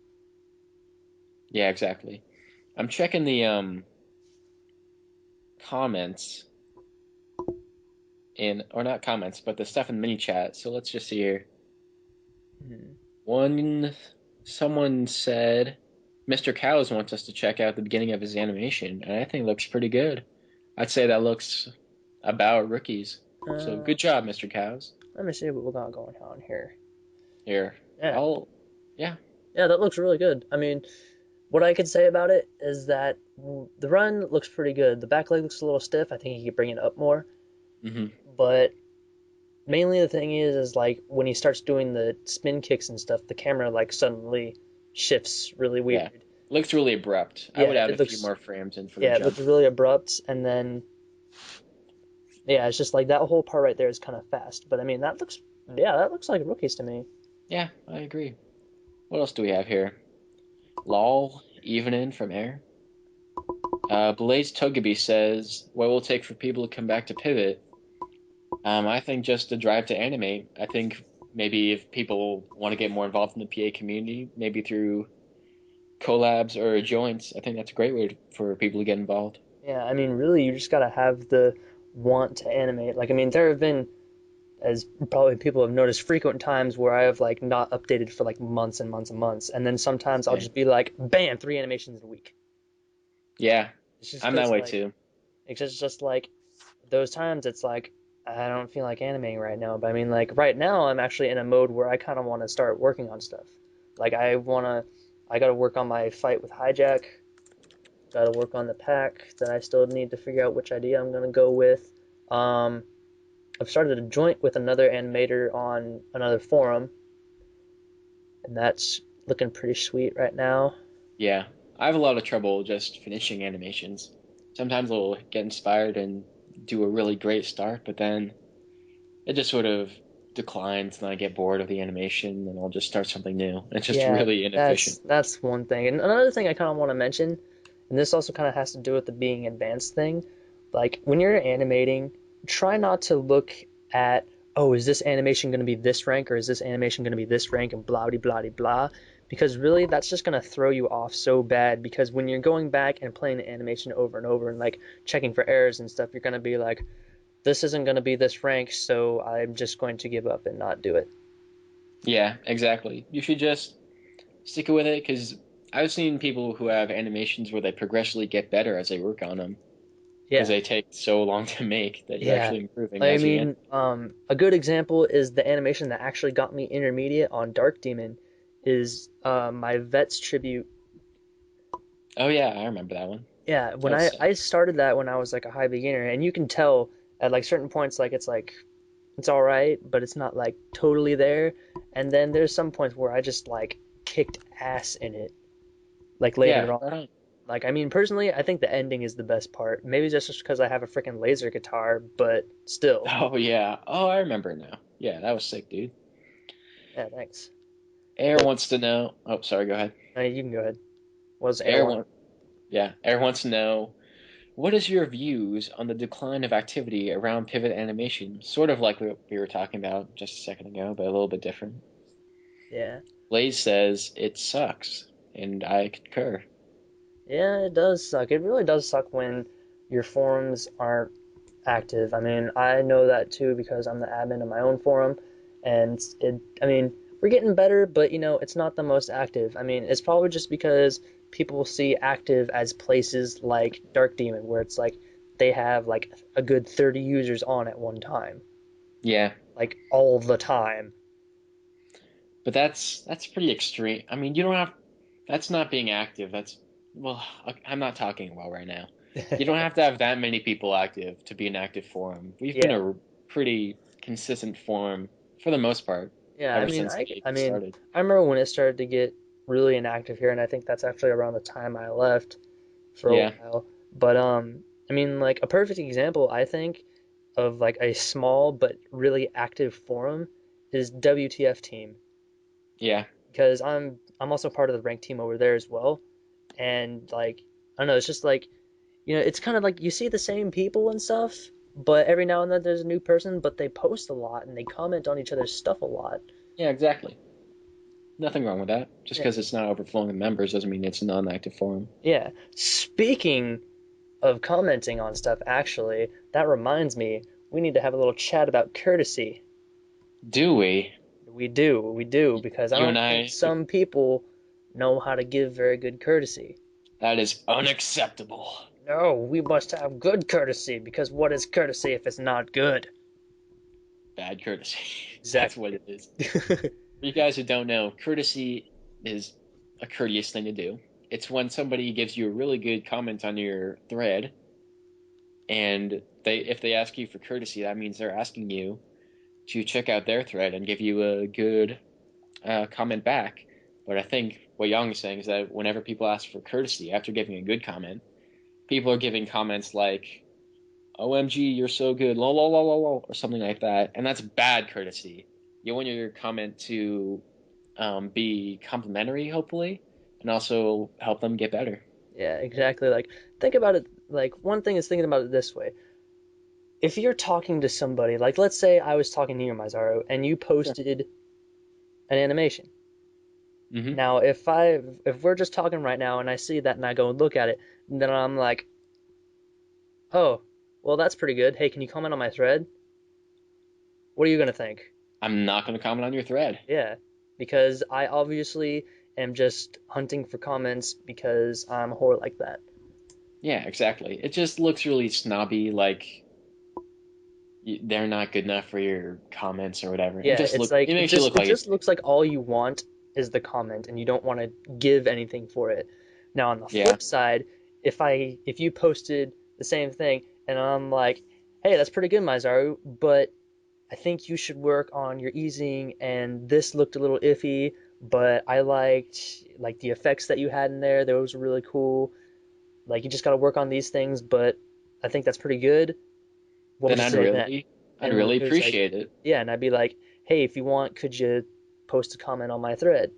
[SPEAKER 2] Yeah, exactly. I'm checking the comments in, or not comments, but the stuff in the mini chat. So let's just see here.
[SPEAKER 1] Hmm.
[SPEAKER 2] One, someone said Mr. Cows wants us to check out the beginning of his animation, and I think it looks pretty good. I'd say that looks about rookies. So
[SPEAKER 1] Uh,
[SPEAKER 2] good job, Mr. Cows.
[SPEAKER 1] Let me see what we got going on here.
[SPEAKER 2] Here,
[SPEAKER 1] Yeah,
[SPEAKER 2] I'll, yeah,
[SPEAKER 1] yeah, that looks really good. I mean, what I could say about it is that the run looks pretty good. The back leg looks a little stiff. I think he could bring it up more.
[SPEAKER 2] hmm
[SPEAKER 1] But mainly the thing is like when he starts doing the spin kicks and stuff, the camera like suddenly shifts really
[SPEAKER 2] yeah.
[SPEAKER 1] weird.
[SPEAKER 2] Looks really abrupt. I would
[SPEAKER 1] Yeah,
[SPEAKER 2] add a
[SPEAKER 1] it
[SPEAKER 2] few
[SPEAKER 1] looks
[SPEAKER 2] more frames in for the
[SPEAKER 1] yeah, it looks
[SPEAKER 2] jump.
[SPEAKER 1] really abrupt, and then yeah, it's just like that whole part right there is kind of fast. But I mean, that looks like rookies to me.
[SPEAKER 2] Yeah, I agree. What else do we have here? Lol, even in from Air. Blaze Togebi says, what will it take for people to come back to Pivot? I think just the drive to animate. I think maybe if people want to get more involved in the PA community, maybe through collabs or joints, I think that's a great way for people to get involved.
[SPEAKER 1] Yeah, I mean, really, you just gotta have the want to animate. Like, I mean, there have been, as probably people have noticed, frequent times where I have like not updated for like months and months and months, and then sometimes I'll
[SPEAKER 2] Same.
[SPEAKER 1] just be like, bam, 3 animations in a week.
[SPEAKER 2] Yeah,
[SPEAKER 1] It's just
[SPEAKER 2] I'm that
[SPEAKER 1] because
[SPEAKER 2] way
[SPEAKER 1] like
[SPEAKER 2] too.
[SPEAKER 1] just like those times it's like I don't feel like animating right now. But I mean, like right now I'm actually in a mode where I kind of want to start working on stuff. Like I gotta work on my fight with Hijack. Gotta work on the pack that I still need to figure out which idea I'm gonna go with. Um, I've started a joint with another animator on another forum, and that's looking pretty sweet right now.
[SPEAKER 2] Yeah, I have a lot of trouble just finishing animations. Sometimes I'll get inspired and do a really great start, but then it just sort of declines and I get bored of the animation and I'll just start something new. It's just
[SPEAKER 1] Yeah,
[SPEAKER 2] really inefficient.
[SPEAKER 1] that's one thing. And another thing I kind of want to mention, and this also kind of has to do with the being advanced thing. Like when you're animating, try not to look at, oh, is this animation going to be this rank or is this animation going to be this rank and blah blah blah blah, because really that's just going to throw you off so bad because when you're going back and playing the animation over and over and like checking for errors and stuff, you're going to be like, this isn't going to be this rank, so I'm just going to give up and not do it.
[SPEAKER 2] Yeah, exactly. You should just stick with it because I've seen people who have animations where they progressively get better as they work on them because
[SPEAKER 1] Yeah.
[SPEAKER 2] they take so long to make that you're
[SPEAKER 1] Yeah.
[SPEAKER 2] actually improving
[SPEAKER 1] I
[SPEAKER 2] as you
[SPEAKER 1] mean, a good example is the animation that actually got me intermediate on Dark Demon is my Vet's tribute.
[SPEAKER 2] Oh yeah, I remember that one.
[SPEAKER 1] Yeah,
[SPEAKER 2] That
[SPEAKER 1] when
[SPEAKER 2] was sick.
[SPEAKER 1] I started that when I was like a high beginner, and you can tell at like certain points like it's all right, but it's not like totally there. And then there's some points where I just like kicked ass in it, like
[SPEAKER 2] Yeah,
[SPEAKER 1] later on.
[SPEAKER 2] right on.
[SPEAKER 1] Like I mean, personally, I think the ending is the best part. Maybe just because I have a freaking laser guitar, but still.
[SPEAKER 2] Oh yeah. Oh, I remember now. Yeah, that was sick, dude.
[SPEAKER 1] Yeah, thanks.
[SPEAKER 2] Air
[SPEAKER 1] But
[SPEAKER 2] wants to know. Oh, sorry, go ahead.
[SPEAKER 1] you can go ahead. What does air
[SPEAKER 2] Air
[SPEAKER 1] want?
[SPEAKER 2] want. Yeah, Air wants to know. What is your views on the decline of activity around pivot animation? Sort of like we were talking about just a second ago, but a little bit different.
[SPEAKER 1] Yeah.
[SPEAKER 2] Blaze says it sucks, and I concur.
[SPEAKER 1] Yeah, it does suck. It really does suck when your forums aren't active. I mean, I know that too because I'm the admin of my own forum, and I mean, we're getting better, but it's not the most active. I mean, it's probably just because people see active as places like Dark Demon, where it's like they have like a good 30 users on at one time,
[SPEAKER 2] Yeah,
[SPEAKER 1] like all the time.
[SPEAKER 2] but that's pretty extreme. I mean, you don't have. That's not being active. That's well, I'm not talking about right now. You don't have to have that many people active to be an active forum. We've been
[SPEAKER 1] Yeah.
[SPEAKER 2] a pretty consistent forum for the most part
[SPEAKER 1] Yeah, I
[SPEAKER 2] ever
[SPEAKER 1] mean,
[SPEAKER 2] since
[SPEAKER 1] I,
[SPEAKER 2] they
[SPEAKER 1] I mean,
[SPEAKER 2] started.
[SPEAKER 1] I remember when it started to get really inactive here, and I think that's actually around the time I left for a
[SPEAKER 2] Yeah,
[SPEAKER 1] while. But I mean, like a perfect example, I think, of like a small but really active forum is WTF team
[SPEAKER 2] yeah,
[SPEAKER 1] because I'm also part of the ranked team over there as well, and like I don't know, it's just like it's kind of like you see the same people and stuff, but every now and then there's a new person, but they post a lot and they comment on each other's stuff a lot.
[SPEAKER 2] yeah, exactly. Nothing wrong with that. Just
[SPEAKER 1] Yeah,
[SPEAKER 2] because it's not overflowing with members doesn't mean it's a non-active forum.
[SPEAKER 1] yeah. Speaking of commenting on stuff, actually, that reminds me, we need to have a little chat about courtesy.
[SPEAKER 2] Do we?
[SPEAKER 1] We do, because I
[SPEAKER 2] You and
[SPEAKER 1] don't think
[SPEAKER 2] I,
[SPEAKER 1] some people know how to give very good courtesy.
[SPEAKER 2] that is unacceptable.
[SPEAKER 1] No, we must have good courtesy, because what is courtesy if it's not good?
[SPEAKER 2] Bad courtesy. That's what
[SPEAKER 1] Exactly.
[SPEAKER 2] it is. For you guys who don't know, courtesy is a courteous thing to do. It's when somebody gives you a really good comment on your thread, and if they ask you for courtesy, that means they're asking you to check out their thread and give you a good comment back. But I think what Young is saying is that whenever people ask for courtesy after giving a good comment, people are giving comments like "OMG, you're so good," lol, lol, lol, lol, lol, or something like that, and that's bad courtesy. You want your comment to be complimentary, hopefully, and also help them get better.
[SPEAKER 1] Yeah, exactly. Like, think about it. Like, one thing is thinking about it this way. If you're talking to somebody, like, let's say I was talking to you, Maizaro, and you
[SPEAKER 2] Sure.
[SPEAKER 1] posted an animation.
[SPEAKER 2] Hmm.
[SPEAKER 1] Now, if we're just talking right now and I see that and I go and look at it, then I'm like, oh, well, that's pretty good. Hey, can you comment on my thread? What are you gonna think?
[SPEAKER 2] I'm not going to comment on your thread.
[SPEAKER 1] Yeah, because I obviously am just hunting for comments because I'm a whore like that.
[SPEAKER 2] Yeah, exactly. It just looks really snobby, like they're not good enough for your comments or whatever.
[SPEAKER 1] Yeah, it's
[SPEAKER 2] It
[SPEAKER 1] like
[SPEAKER 2] makes you look
[SPEAKER 1] it
[SPEAKER 2] like
[SPEAKER 1] just looks like all you want is the comment and you don't want to give anything for it. Now on the
[SPEAKER 2] yeah,
[SPEAKER 1] flip side, if you posted the same thing and I'm like, "Hey, that's pretty good, Maizaru, but I think you should work on your easing and this looked a little iffy, but I liked like the effects that you had in there. Those were really cool. Like you just got to work on these things, but I think that's pretty good." What would
[SPEAKER 2] then
[SPEAKER 1] you say then?
[SPEAKER 2] I'd
[SPEAKER 1] And
[SPEAKER 2] really
[SPEAKER 1] it was like,
[SPEAKER 2] appreciate it.
[SPEAKER 1] yeah, and I'd be like, hey, if you want, could you post a comment on my thread?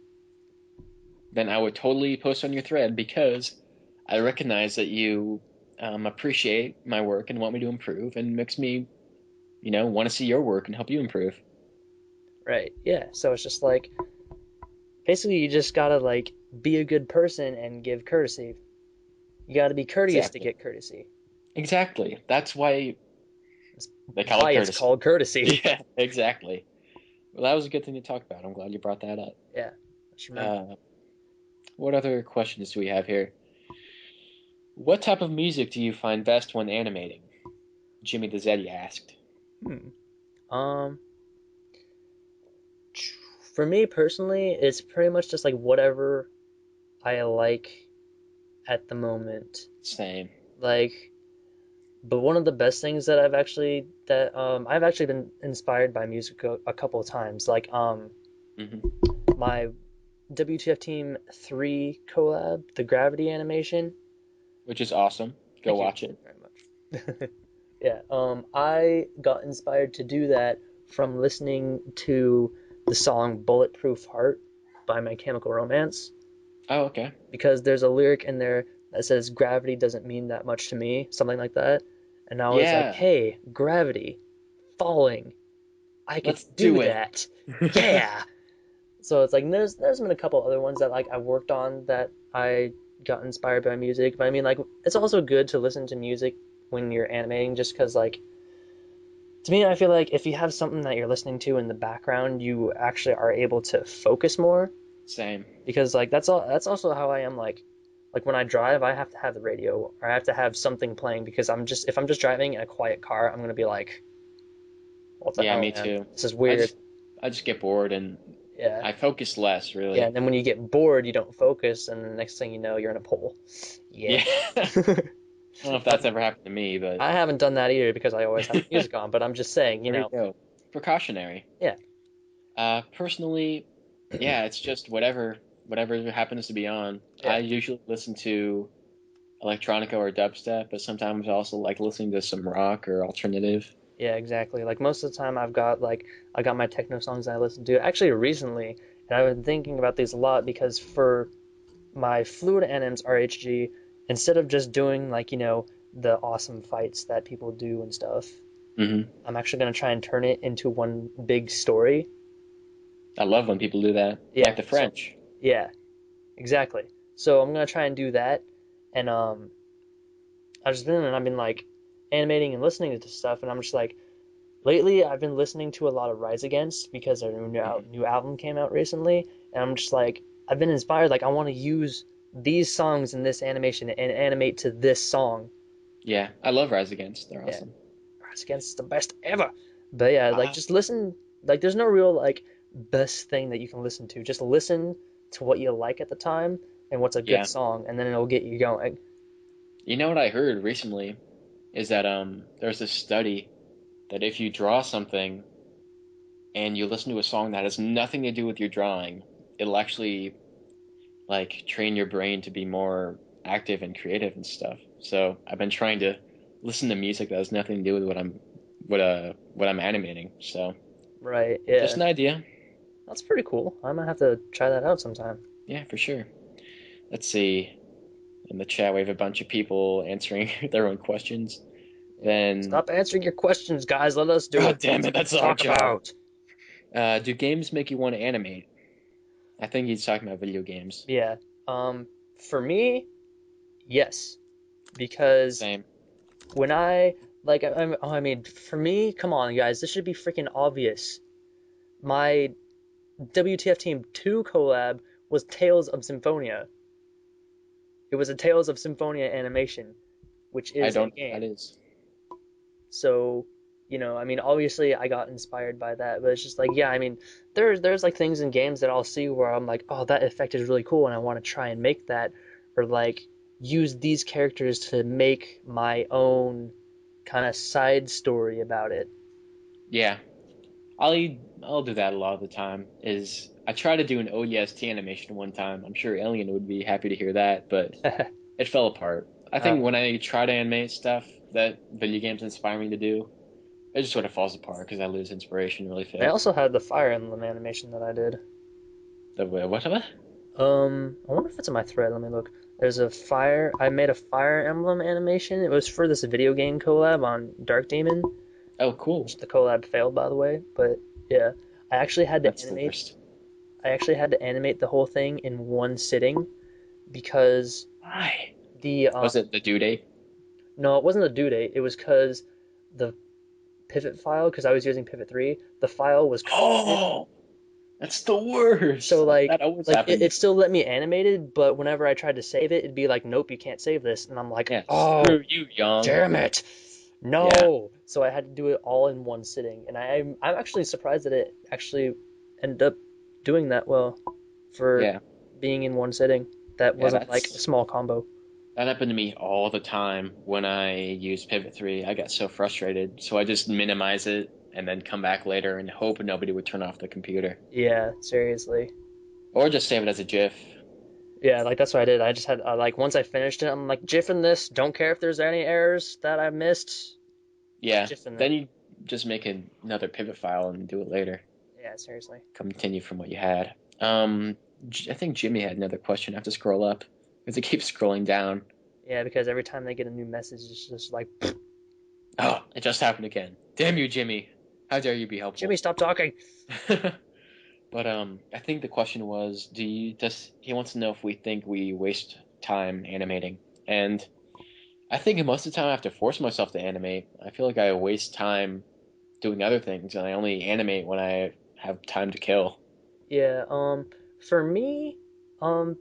[SPEAKER 2] Then I would totally post on your thread because I recognize that you appreciate my work and want me to improve, and makes me, want to see your work and help you improve.
[SPEAKER 1] Right. Yeah. So it's just like basically you just gotta like be a good person and give courtesy. You gotta be courteous to
[SPEAKER 2] Exactly.
[SPEAKER 1] get courtesy.
[SPEAKER 2] Exactly. That's why
[SPEAKER 1] That's
[SPEAKER 2] they call it
[SPEAKER 1] why it's
[SPEAKER 2] courtesy.
[SPEAKER 1] called courtesy.
[SPEAKER 2] Yeah, exactly. Well, that was a good thing to talk about. I'm glad you brought that up.
[SPEAKER 1] Yeah. Just remember.
[SPEAKER 2] Uh, what other questions do we have here? What type of music do you find best when animating? Jimmy the Zeddy asked.
[SPEAKER 1] Hmm. Um. For me personally, it's pretty much just like whatever I like at the moment.
[SPEAKER 2] Same.
[SPEAKER 1] Like, but one of the best things that I've actually been inspired by music a couple of times. Like
[SPEAKER 2] Hmm.
[SPEAKER 1] my WTF Team 3 collab, the Gravity animation.
[SPEAKER 2] Which is awesome. Go
[SPEAKER 1] Thank you
[SPEAKER 2] watch it.
[SPEAKER 1] very much. Yeah, I got inspired to do that from listening to the song Bulletproof Heart by My Chemical Romance
[SPEAKER 2] Oh, okay.
[SPEAKER 1] because there's a lyric in there that says gravity doesn't mean that much to me, something like that. And I was like,
[SPEAKER 2] Yeah,
[SPEAKER 1] hey, gravity, falling, I could
[SPEAKER 2] let's
[SPEAKER 1] do
[SPEAKER 2] do it.
[SPEAKER 1] that. Yeah. So it's like there's been a couple other ones that like I worked on that I got inspired by music, but I mean like it's also good to listen to music when you're animating just because like to me I feel like if you have something that you're listening to in the background, you actually are able to focus more
[SPEAKER 2] Same.
[SPEAKER 1] because like that's also how I am like when I drive, I have to have the radio or I have to have something playing because if I'm just driving in a quiet car, I'm gonna be like, what the
[SPEAKER 2] Yeah,
[SPEAKER 1] hell,
[SPEAKER 2] me
[SPEAKER 1] man?
[SPEAKER 2] too.
[SPEAKER 1] This is
[SPEAKER 2] I
[SPEAKER 1] weird.
[SPEAKER 2] just I just get bored and
[SPEAKER 1] Yeah.
[SPEAKER 2] I focus less,
[SPEAKER 1] Yeah,
[SPEAKER 2] really.
[SPEAKER 1] and then when you get bored, you don't focus, and the next thing you know, you're in a pole. Yeah.
[SPEAKER 2] Yeah. don't know if
[SPEAKER 1] But
[SPEAKER 2] that's ever happened to me, but
[SPEAKER 1] I haven't done that either because I always have music on. But I'm just saying,
[SPEAKER 2] there you go. Precautionary.
[SPEAKER 1] yeah,
[SPEAKER 2] Personally, yeah, it's just whatever happens to be on.
[SPEAKER 1] yeah,
[SPEAKER 2] I usually listen to electronica or dubstep, but sometimes I also like listening to some rock or alternative.
[SPEAKER 1] yeah, exactly. Like most of the time, I got my techno songs I listen to. Actually, recently, and I've been thinking about these a lot because for my Fluid Anims RHG, instead of just doing like, the awesome fights that people do and stuff,
[SPEAKER 2] Hmm.
[SPEAKER 1] I'm actually gonna try and turn it into one big story.
[SPEAKER 2] I love when people do that, like
[SPEAKER 1] Yeah,
[SPEAKER 2] the
[SPEAKER 1] so
[SPEAKER 2] French.
[SPEAKER 1] yeah, exactly. So I'm gonna try and do that, and I've been like animating and listening to stuff, and I'm just like lately I've been listening to a lot of Rise Against because their
[SPEAKER 2] Hmm.
[SPEAKER 1] new album came out recently, and I'm just like I've been inspired. Like I want to use these songs in this animation and animate to this song.
[SPEAKER 2] Yeah, I love Rise Against. They're
[SPEAKER 1] Yeah,
[SPEAKER 2] awesome.
[SPEAKER 1] Rise Against is the best ever. But yeah, like
[SPEAKER 2] Uh,
[SPEAKER 1] just listen. Like there's no real like best thing that you can listen to. Just listen to what you like at the time and what's a good
[SPEAKER 2] yeah.
[SPEAKER 1] song, and then it'll get you going.
[SPEAKER 2] You know what I heard recently is that there's this study that if you draw something and you listen to a song that has nothing to do with your drawing, it'll actually like train your brain to be more active and creative and stuff. So I've been trying to listen to music that has nothing to do with what I'm animating. So
[SPEAKER 1] Right?
[SPEAKER 2] just
[SPEAKER 1] Yeah,
[SPEAKER 2] an idea.
[SPEAKER 1] that's pretty cool. I might have to try that out sometime.
[SPEAKER 2] Yeah, for sure. Let's see. In the chat, we have a bunch of people answering their own questions.
[SPEAKER 1] Yeah.
[SPEAKER 2] Then,
[SPEAKER 1] Stop answering your questions, guys. Let us do
[SPEAKER 2] God
[SPEAKER 1] it. We have
[SPEAKER 2] damn it,
[SPEAKER 1] something
[SPEAKER 2] that's
[SPEAKER 1] to
[SPEAKER 2] our
[SPEAKER 1] talk
[SPEAKER 2] job.
[SPEAKER 1] about.
[SPEAKER 2] Do games make you want to animate? I think he's talking about video games.
[SPEAKER 1] Yeah. For me, yes, because
[SPEAKER 2] Same.
[SPEAKER 1] when I mean, for me, come on, guys, this should be freaking obvious. My WTF Team 2 collab was Tales of Symphonia. It was a Tales of Symphonia animation, which
[SPEAKER 2] I
[SPEAKER 1] is a
[SPEAKER 2] don't know what that
[SPEAKER 1] game.
[SPEAKER 2] is.
[SPEAKER 1] So, I mean, obviously I got inspired by that, but it's just like, yeah, I mean, there's like things in games that I'll see where I'm like, oh, that effect is really cool, and I want to try and make that, or like use these characters to make my own kind of side story about it.
[SPEAKER 2] Yeah, I'll do that a lot of the time. Is I tried to do an ODST animation one time. I'm sure Alien would be happy to hear that, but it fell apart. I think
[SPEAKER 1] uh,
[SPEAKER 2] when I try to animate stuff that video games inspire me to do, it just sort of falls apart because I lose inspiration really
[SPEAKER 1] I
[SPEAKER 2] fast.
[SPEAKER 1] also had the Fire Emblem animation that I did.
[SPEAKER 2] The what?
[SPEAKER 1] I wonder if it's in my thread. Let me look. I made a Fire Emblem animation. It was for this video game collab on Dark Demon,
[SPEAKER 2] Oh, cool.
[SPEAKER 1] which the collab failed, by the way. But yeah, I actually had to
[SPEAKER 2] That's the
[SPEAKER 1] animate.
[SPEAKER 2] worst.
[SPEAKER 1] I actually had to animate the whole thing in one sitting because
[SPEAKER 2] Why?
[SPEAKER 1] the
[SPEAKER 2] Was it the due date?
[SPEAKER 1] no, it wasn't the due date. It was because the pivot file, because I was using Pivot 3, the file was corrupted.
[SPEAKER 2] Oh, that's the worst.
[SPEAKER 1] So
[SPEAKER 2] That always
[SPEAKER 1] it
[SPEAKER 2] happens.
[SPEAKER 1] still let me animate it, but whenever I tried to save it, it'd be like, nope, you can't save this, and I'm like,
[SPEAKER 2] Yeah,
[SPEAKER 1] oh,
[SPEAKER 2] screw you, Young.
[SPEAKER 1] damn it,
[SPEAKER 2] Yeah,
[SPEAKER 1] no. So I had to do it all in one sitting, and I'm actually surprised that it actually ended up doing that well for
[SPEAKER 2] yeah,
[SPEAKER 1] being in one sitting. That
[SPEAKER 2] yeah.
[SPEAKER 1] wasn't like a small combo.
[SPEAKER 2] That happened to me all the time when I used Pivot 3. I got so frustrated, so I just minimize it and then come back later and hope nobody would turn off the computer,
[SPEAKER 1] Yeah, seriously.
[SPEAKER 2] or just save it as a GIF.
[SPEAKER 1] Yeah, like that's what I did. I just had like once I finished it, I'm like jiffing this. Don't care if there's any errors that I missed. Just
[SPEAKER 2] Yeah,
[SPEAKER 1] jiffing
[SPEAKER 2] then
[SPEAKER 1] it.
[SPEAKER 2] you just make another pivot file and do it later.
[SPEAKER 1] Yeah, seriously.
[SPEAKER 2] Continue from what you had. I think Jimmy had another question. I have to scroll up because it keeps scrolling down.
[SPEAKER 1] Yeah, because every time they get a new message, it's just like,
[SPEAKER 2] Oh, it just happened again. Damn you, Jimmy. How dare you be
[SPEAKER 1] Jimmy,
[SPEAKER 2] helpful?
[SPEAKER 1] stop talking.
[SPEAKER 2] But I think the question was, does he wants to know if we think we waste time animating? And I think most of the time I have to force myself to animate. I feel like I waste time doing other things, and I only animate when I have time to kill.
[SPEAKER 1] Yeah, for me, um,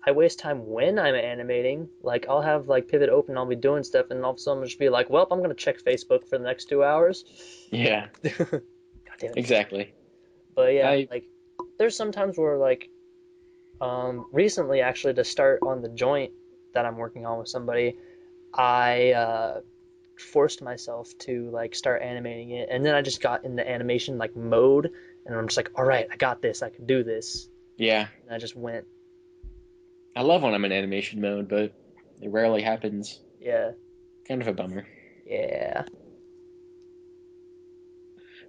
[SPEAKER 1] I waste time when I'm animating. Like, I'll have like Pivot open, I'll be doing stuff, and all of a sudden I'll just be like, well, I'm gonna check Facebook for the next 2 hours.
[SPEAKER 2] Yeah,
[SPEAKER 1] God damn it.
[SPEAKER 2] exactly.
[SPEAKER 1] But yeah,
[SPEAKER 2] I
[SPEAKER 1] like, there's some times where like, recently actually to start on the joint that I'm working on with somebody, I forced myself to like start animating it, and then I just got in the animation like mode, and I'm just like, all right, I got this, I can do this,
[SPEAKER 2] Yeah,
[SPEAKER 1] and I just went,
[SPEAKER 2] I love when I'm in animation mode, but it rarely happens.
[SPEAKER 1] yeah,
[SPEAKER 2] Kind of a bummer.
[SPEAKER 1] yeah.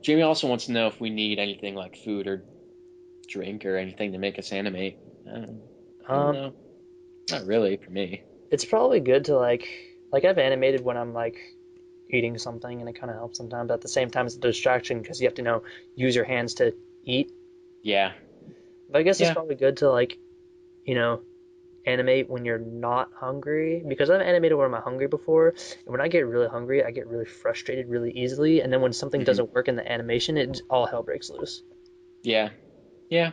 [SPEAKER 2] Jamie also wants to know if we need anything like food or drink or anything to make us animate. I don't
[SPEAKER 1] Um,
[SPEAKER 2] know. Not really for me.
[SPEAKER 1] it's probably good to like I've animated when I'm like eating something, and it kind of helps sometimes. But at the same time, it's a distraction because you have to use your hands to eat.
[SPEAKER 2] Yeah,
[SPEAKER 1] But I guess it's
[SPEAKER 2] yeah.
[SPEAKER 1] probably good to like you know animate when you're not hungry because I've animated when I'm hungry before, and when I get really hungry, I get really frustrated really easily, and then when something
[SPEAKER 2] hmm
[SPEAKER 1] doesn't work in the animation, all hell breaks loose.
[SPEAKER 2] Yeah, yeah.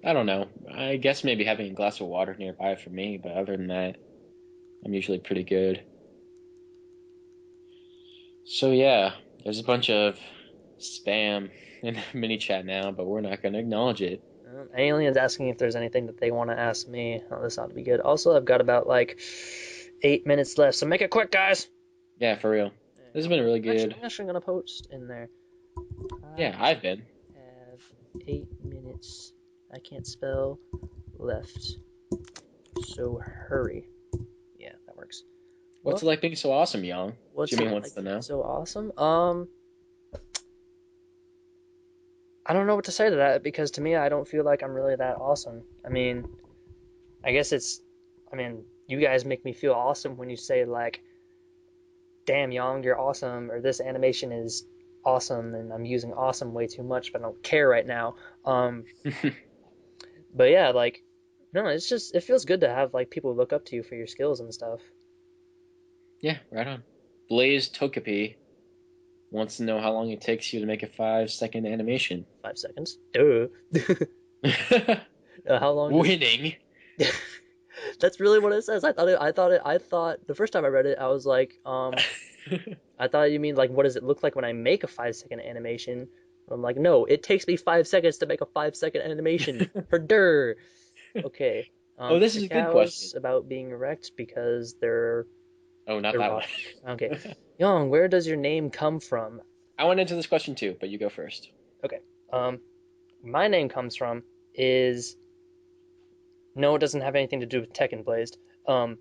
[SPEAKER 2] I don't know. I guess maybe having a glass of water nearby for me, but other than that, I'm usually pretty good. So yeah, there's a bunch of spam in the mini chat now, but we're not going to acknowledge it.
[SPEAKER 1] Aliens asking if there's anything that they want to ask me. Oh, this ought to be good. Also, I've got about like 8 minutes left, so make it quick, guys.
[SPEAKER 2] Yeah, for real. This has been really good.
[SPEAKER 1] I'm actually gonna post in there. I
[SPEAKER 2] Yeah, I've been.
[SPEAKER 1] have 8 minutes. I can't spell left, so hurry. Yeah, that works.
[SPEAKER 2] What's
[SPEAKER 1] Well,
[SPEAKER 2] it like being so awesome, Young?
[SPEAKER 1] what's
[SPEAKER 2] Jimmy
[SPEAKER 1] it
[SPEAKER 2] wants
[SPEAKER 1] like
[SPEAKER 2] to
[SPEAKER 1] being
[SPEAKER 2] know.
[SPEAKER 1] so awesome? I don't know what to say to that because to me, I don't feel like I'm really that awesome. I mean, I guess it's. I mean, you guys make me feel awesome when you say like, "Damn, Young, you're awesome," or "This animation is awesome," and I'm using "awesome" way too much, but I don't care right now. But yeah, like, no, it's just it feels good to have like people look up to you for your skills and stuff.
[SPEAKER 2] Yeah, right on. Blaze Togepi wants to know how long it takes you to make a 5-second animation.
[SPEAKER 1] 5 seconds. Duh. How long does?
[SPEAKER 2] Winning.
[SPEAKER 1] That's really what it says. I thought the first time I read it, I was like, I thought you mean like what does it look like when I make a 5 second animation? I'm like, no, it takes me 5 seconds to make a 5 second animation. For dur. Okay.
[SPEAKER 2] Oh, this is a good question.
[SPEAKER 1] Cacao's about being wrecked because they're
[SPEAKER 2] Oh, not that one.
[SPEAKER 1] erotic. Okay. Young, where does your name come from?
[SPEAKER 2] I went into this question too, but you go first.
[SPEAKER 1] Okay. Um, my name comes from is no, it doesn't have anything to do with Tekken Blazed. Um,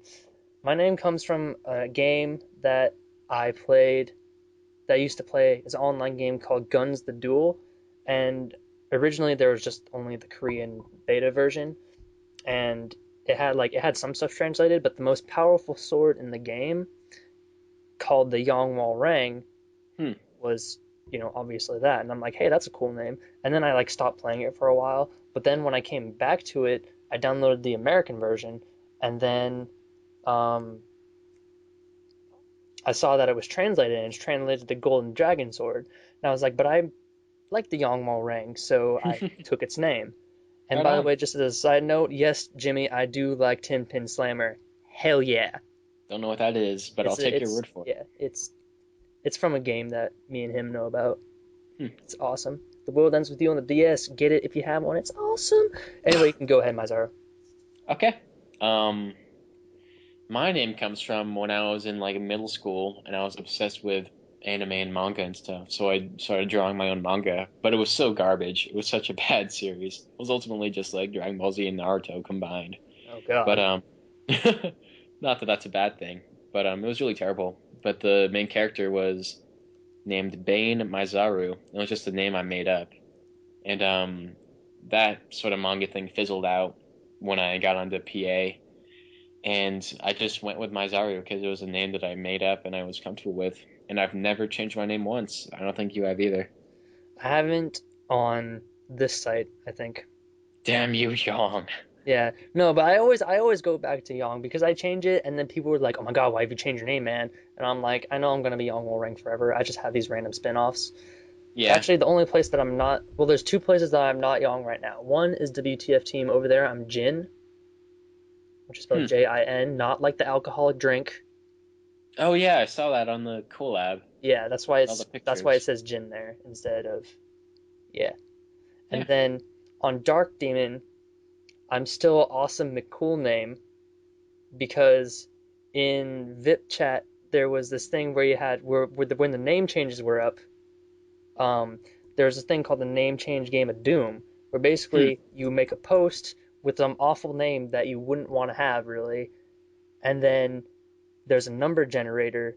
[SPEAKER 1] my name comes from a game that I played that I used to play. It's an online game called Guns the Duel, and originally there was just only the Korean beta version, and it had some stuff translated, but the most powerful sword in the game, called the Yongwalrang,
[SPEAKER 2] Hmm.
[SPEAKER 1] was obviously that, and I'm like, hey, that's a cool name. And then I like stopped playing it for a while, but then when I came back to it, I downloaded the American version, and then um, I saw that it was translated, and it's translated to Golden Dragon Sword. And I was like, but I like the Yongmo Rang, so I took its name. And
[SPEAKER 2] Right
[SPEAKER 1] by the
[SPEAKER 2] on.
[SPEAKER 1] way, just as a side note, yes, Jimmy, I do like Tin Pin Slammer. Hell yeah.
[SPEAKER 2] Don't know what that is, but I'll take your
[SPEAKER 1] It's
[SPEAKER 2] word for
[SPEAKER 1] yeah, it's from a game that me and him know about.
[SPEAKER 2] it.
[SPEAKER 1] It's awesome. The world ends with you on the DS. Get it if you have one. It's awesome. Anyway, you can go ahead, Maizaro.
[SPEAKER 2] Okay. Um, my name comes from when I was in like middle school and I was obsessed with anime and manga and stuff. So I started drawing my own manga, but it was so garbage. It was such a bad series. It was ultimately just like Dragon Ball Z and Naruto combined.
[SPEAKER 1] Oh
[SPEAKER 2] But
[SPEAKER 1] God.
[SPEAKER 2] not that that's a bad thing, but it was really terrible. But the main character was named Bane Maizaru. It was just a name I made up. And that sort of manga thing fizzled out when I got onto PA. And I just went with Maizaru because it was a name that I made up and I was comfortable with. And I've never changed my name once. I don't think you have either.
[SPEAKER 1] I haven't on this site, I think.
[SPEAKER 2] Damn you, Young.
[SPEAKER 1] Yeah, no, but I always go back to Yong because I change it, and then people were like, "Oh my God, why have you changed your name, man?" And I'm like, I know I'm gonna be Yong Will Rank forever. I just have these random spin-offs.
[SPEAKER 2] Yeah.
[SPEAKER 1] Actually, the only place that I'm not, well, there's two places that I'm not Yong right now. One is WTF Team over there. I'm Jin, which is spelled
[SPEAKER 2] Hmm.
[SPEAKER 1] Jin, not like the alcoholic drink.
[SPEAKER 2] Oh yeah, I saw that on the collab.
[SPEAKER 1] Yeah,
[SPEAKER 2] All the
[SPEAKER 1] that's why it
[SPEAKER 2] pictures.
[SPEAKER 1] says Jin there instead of yeah. And
[SPEAKER 2] Yeah.
[SPEAKER 1] then on Dark Demon, I'm still Awesome McCool name because in VIP chat there was this thing where you had when the name changes were up, um, there's a thing called the name change game of Doom, where
[SPEAKER 2] Hmm.
[SPEAKER 1] basically you make a post with some awful name that you wouldn't want to have really, and then there's a number generator,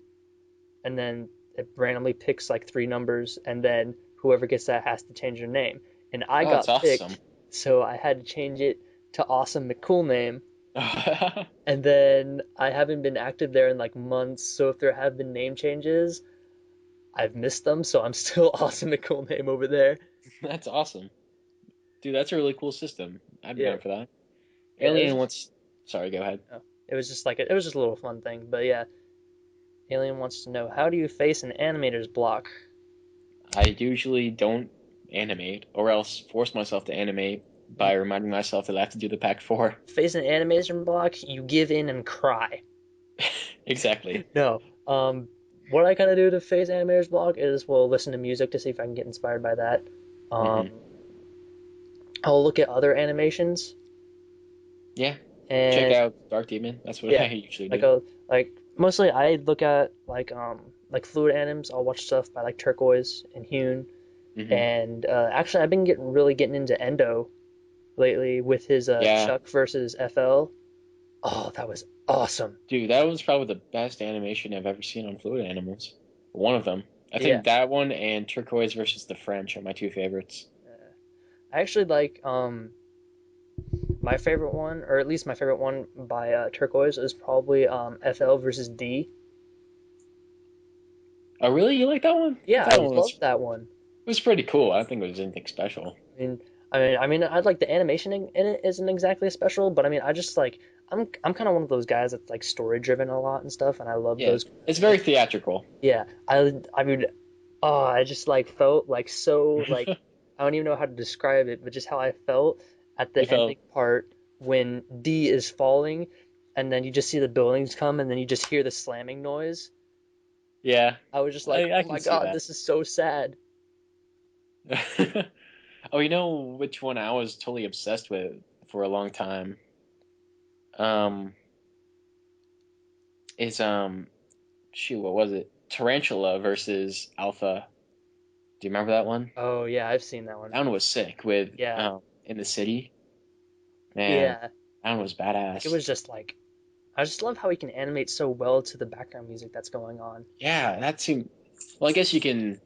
[SPEAKER 1] and then it randomly picks like three numbers, and then whoever gets that has to change their name. And I
[SPEAKER 2] Oh, that's
[SPEAKER 1] got
[SPEAKER 2] awesome.
[SPEAKER 1] picked, so I had to change it to Awesome McCool name. And then I haven't been active there in like months, so if there have been name changes, I've missed them, so I'm still Awesome McCool name over there.
[SPEAKER 2] That's awesome. Dude, that's a really cool system. I'd be
[SPEAKER 1] Yeah,
[SPEAKER 2] down for that.
[SPEAKER 1] yeah. It was
[SPEAKER 2] Alien
[SPEAKER 1] just,
[SPEAKER 2] wants. Sorry, go ahead.
[SPEAKER 1] it was just like it was just a little fun thing. But yeah, Alien wants to know how do you face an animator's block?
[SPEAKER 2] I usually don't animate, or else force myself to animate by reminding myself that I have to do the pack 4.
[SPEAKER 1] Face an animation block, you give in and cry.
[SPEAKER 2] Exactly.
[SPEAKER 1] No. What I kind of do to face animator's block is, well, listen to music to see if I can get inspired by that.
[SPEAKER 2] Hmm.
[SPEAKER 1] Um, I'll look at other animations
[SPEAKER 2] Yeah. Check
[SPEAKER 1] and
[SPEAKER 2] out Dark Demon. That's what
[SPEAKER 1] yeah,
[SPEAKER 2] I usually
[SPEAKER 1] like
[SPEAKER 2] do.
[SPEAKER 1] a like mostly I look at like fluid animes. I'll watch stuff by like Turquoise and Hune,
[SPEAKER 2] Hmm.
[SPEAKER 1] and actually I've been getting into Endo lately with his
[SPEAKER 2] Yeah.
[SPEAKER 1] Chuck versus FL. Oh, that was awesome.
[SPEAKER 2] Dude, that was probably the best animation I've ever seen on Fluid Animals. One of them. I
[SPEAKER 1] Yeah,
[SPEAKER 2] think that one and Turquoise versus the French are my two favorites.
[SPEAKER 1] I actually like my favorite one, or at least my favorite one by Turquoise, is probably FL versus D.
[SPEAKER 2] Oh, really? You like that one? I
[SPEAKER 1] Yeah,
[SPEAKER 2] thought
[SPEAKER 1] I
[SPEAKER 2] that one
[SPEAKER 1] love that one.
[SPEAKER 2] was pretty cool. I don't think it was anything special.
[SPEAKER 1] I mean, I like the animation in it isn't exactly special, but I mean, I just like I'm kind of one of those guys that's like story driven a lot and stuff, and I love
[SPEAKER 2] Yeah,
[SPEAKER 1] those kind of
[SPEAKER 2] it's
[SPEAKER 1] animes.
[SPEAKER 2] very theatrical.
[SPEAKER 1] Yeah, I mean, oh, I just like felt like so like I don't even know how to describe it, but just how I felt at
[SPEAKER 2] You
[SPEAKER 1] the ending
[SPEAKER 2] felt,
[SPEAKER 1] part when D is falling, and then you just see the buildings come, and then you just hear the slamming noise.
[SPEAKER 2] yeah,
[SPEAKER 1] I was just like,
[SPEAKER 2] I
[SPEAKER 1] oh
[SPEAKER 2] can
[SPEAKER 1] my
[SPEAKER 2] see
[SPEAKER 1] God,
[SPEAKER 2] that.
[SPEAKER 1] this is so sad.
[SPEAKER 2] Oh, you know which one I was totally obsessed with for a long time? Um, is shoot, what was it? Tarantula versus Alpha. Do you remember that one?
[SPEAKER 1] Oh yeah, I've seen that one.
[SPEAKER 2] That one was sick with
[SPEAKER 1] Yeah,
[SPEAKER 2] in the city. Man,
[SPEAKER 1] yeah.
[SPEAKER 2] that one was
[SPEAKER 1] Like it
[SPEAKER 2] badass.
[SPEAKER 1] was just like I just love how he can animate so well to the background music that's going on.
[SPEAKER 2] Yeah, that seemed. Well, I guess you can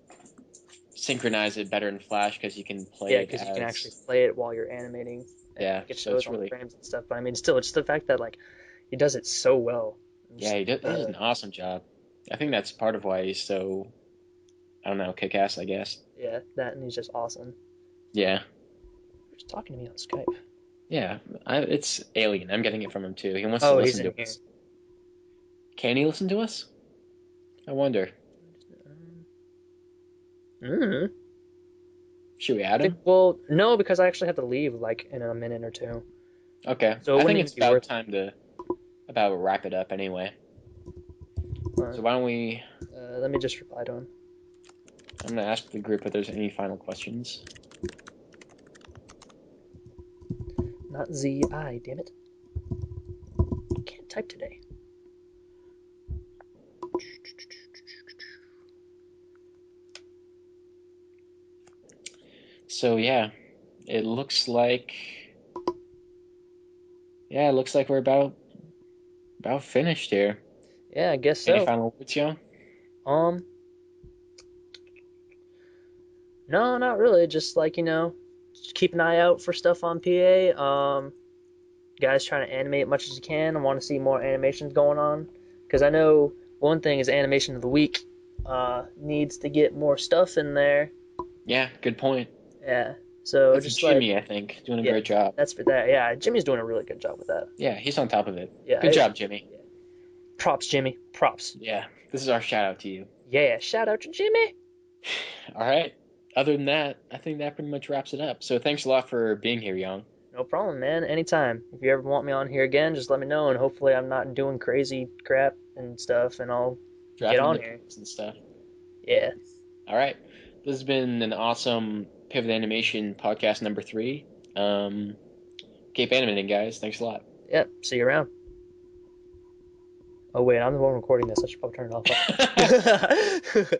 [SPEAKER 2] synchronize it better in Flash because you can
[SPEAKER 1] Yeah,
[SPEAKER 2] play it
[SPEAKER 1] because you can actually
[SPEAKER 2] as.
[SPEAKER 1] play it while you're animating, and
[SPEAKER 2] Yeah,
[SPEAKER 1] like it
[SPEAKER 2] so
[SPEAKER 1] shows
[SPEAKER 2] it's
[SPEAKER 1] all the
[SPEAKER 2] really.
[SPEAKER 1] frames and stuff. But I mean, still, it's the fact that like he does it so well.
[SPEAKER 2] Yeah, he does
[SPEAKER 1] Uh,
[SPEAKER 2] an awesome job. I think that's part of why he's so, I don't know, kick ass, I guess.
[SPEAKER 1] yeah, that and he's just awesome.
[SPEAKER 2] Yeah,
[SPEAKER 1] Who's talking to me on Skype?
[SPEAKER 2] yeah. It's Alien. I'm getting it from him too. He wants to
[SPEAKER 1] Oh, he's
[SPEAKER 2] listen
[SPEAKER 1] in
[SPEAKER 2] to
[SPEAKER 1] here.
[SPEAKER 2] us. Can he listen to us? I wonder.
[SPEAKER 1] Mm-hmm.
[SPEAKER 2] Should we
[SPEAKER 1] I
[SPEAKER 2] add
[SPEAKER 1] think.
[SPEAKER 2] him?
[SPEAKER 1] Well, no, because I actually have to leave like in a minute or two,
[SPEAKER 2] Okay.
[SPEAKER 1] so it
[SPEAKER 2] I
[SPEAKER 1] wouldn't
[SPEAKER 2] think
[SPEAKER 1] even
[SPEAKER 2] it's
[SPEAKER 1] be
[SPEAKER 2] about
[SPEAKER 1] worth it.
[SPEAKER 2] time to about wrap it up anyway.
[SPEAKER 1] Uh,
[SPEAKER 2] So why don't we?
[SPEAKER 1] Let me just reply to him.
[SPEAKER 2] I'm gonna ask the group if there's any final questions.
[SPEAKER 1] Not Z I. Damn it! Can't type today.
[SPEAKER 2] So yeah, it looks like it looks like we're about finished here.
[SPEAKER 1] Yeah, I guess
[SPEAKER 2] Any
[SPEAKER 1] so.
[SPEAKER 2] final words, yo?
[SPEAKER 1] Um, no, not really. Just like just keep an eye out for stuff on PA. Guys, trying to animate as much as you can. I want to see more animations going on because I know one thing is animation of the week needs to get more stuff in there.
[SPEAKER 2] Yeah, good point.
[SPEAKER 1] Yeah. So
[SPEAKER 2] That's
[SPEAKER 1] just like
[SPEAKER 2] Jimmy, I think, doing a
[SPEAKER 1] yeah,
[SPEAKER 2] great job.
[SPEAKER 1] that's for that. Yeah, Jimmy's doing a really good job with that.
[SPEAKER 2] Yeah, he's on top of it.
[SPEAKER 1] Yeah.
[SPEAKER 2] Good job, Jimmy.
[SPEAKER 1] Yeah. Props, Jimmy. Props.
[SPEAKER 2] Yeah, this is our shout out to you.
[SPEAKER 1] Yeah. Shout out to Jimmy.
[SPEAKER 2] All right. Other than that, I think that pretty much wraps it up. So thanks a lot for being here, Young.
[SPEAKER 1] No problem, man. Anytime. If you ever want me on here again, just let me know, and hopefully I'm not doing crazy crap and stuff, and I'll get
[SPEAKER 2] Drafting
[SPEAKER 1] on
[SPEAKER 2] the
[SPEAKER 1] here.
[SPEAKER 2] picks and stuff.
[SPEAKER 1] Yeah.
[SPEAKER 2] All right. This has been an awesome Pivot Animation podcast number 3. Keep animating, guys. Thanks a lot.
[SPEAKER 1] Yep. See you around. Oh wait, I'm the one recording this. I should probably turn it off.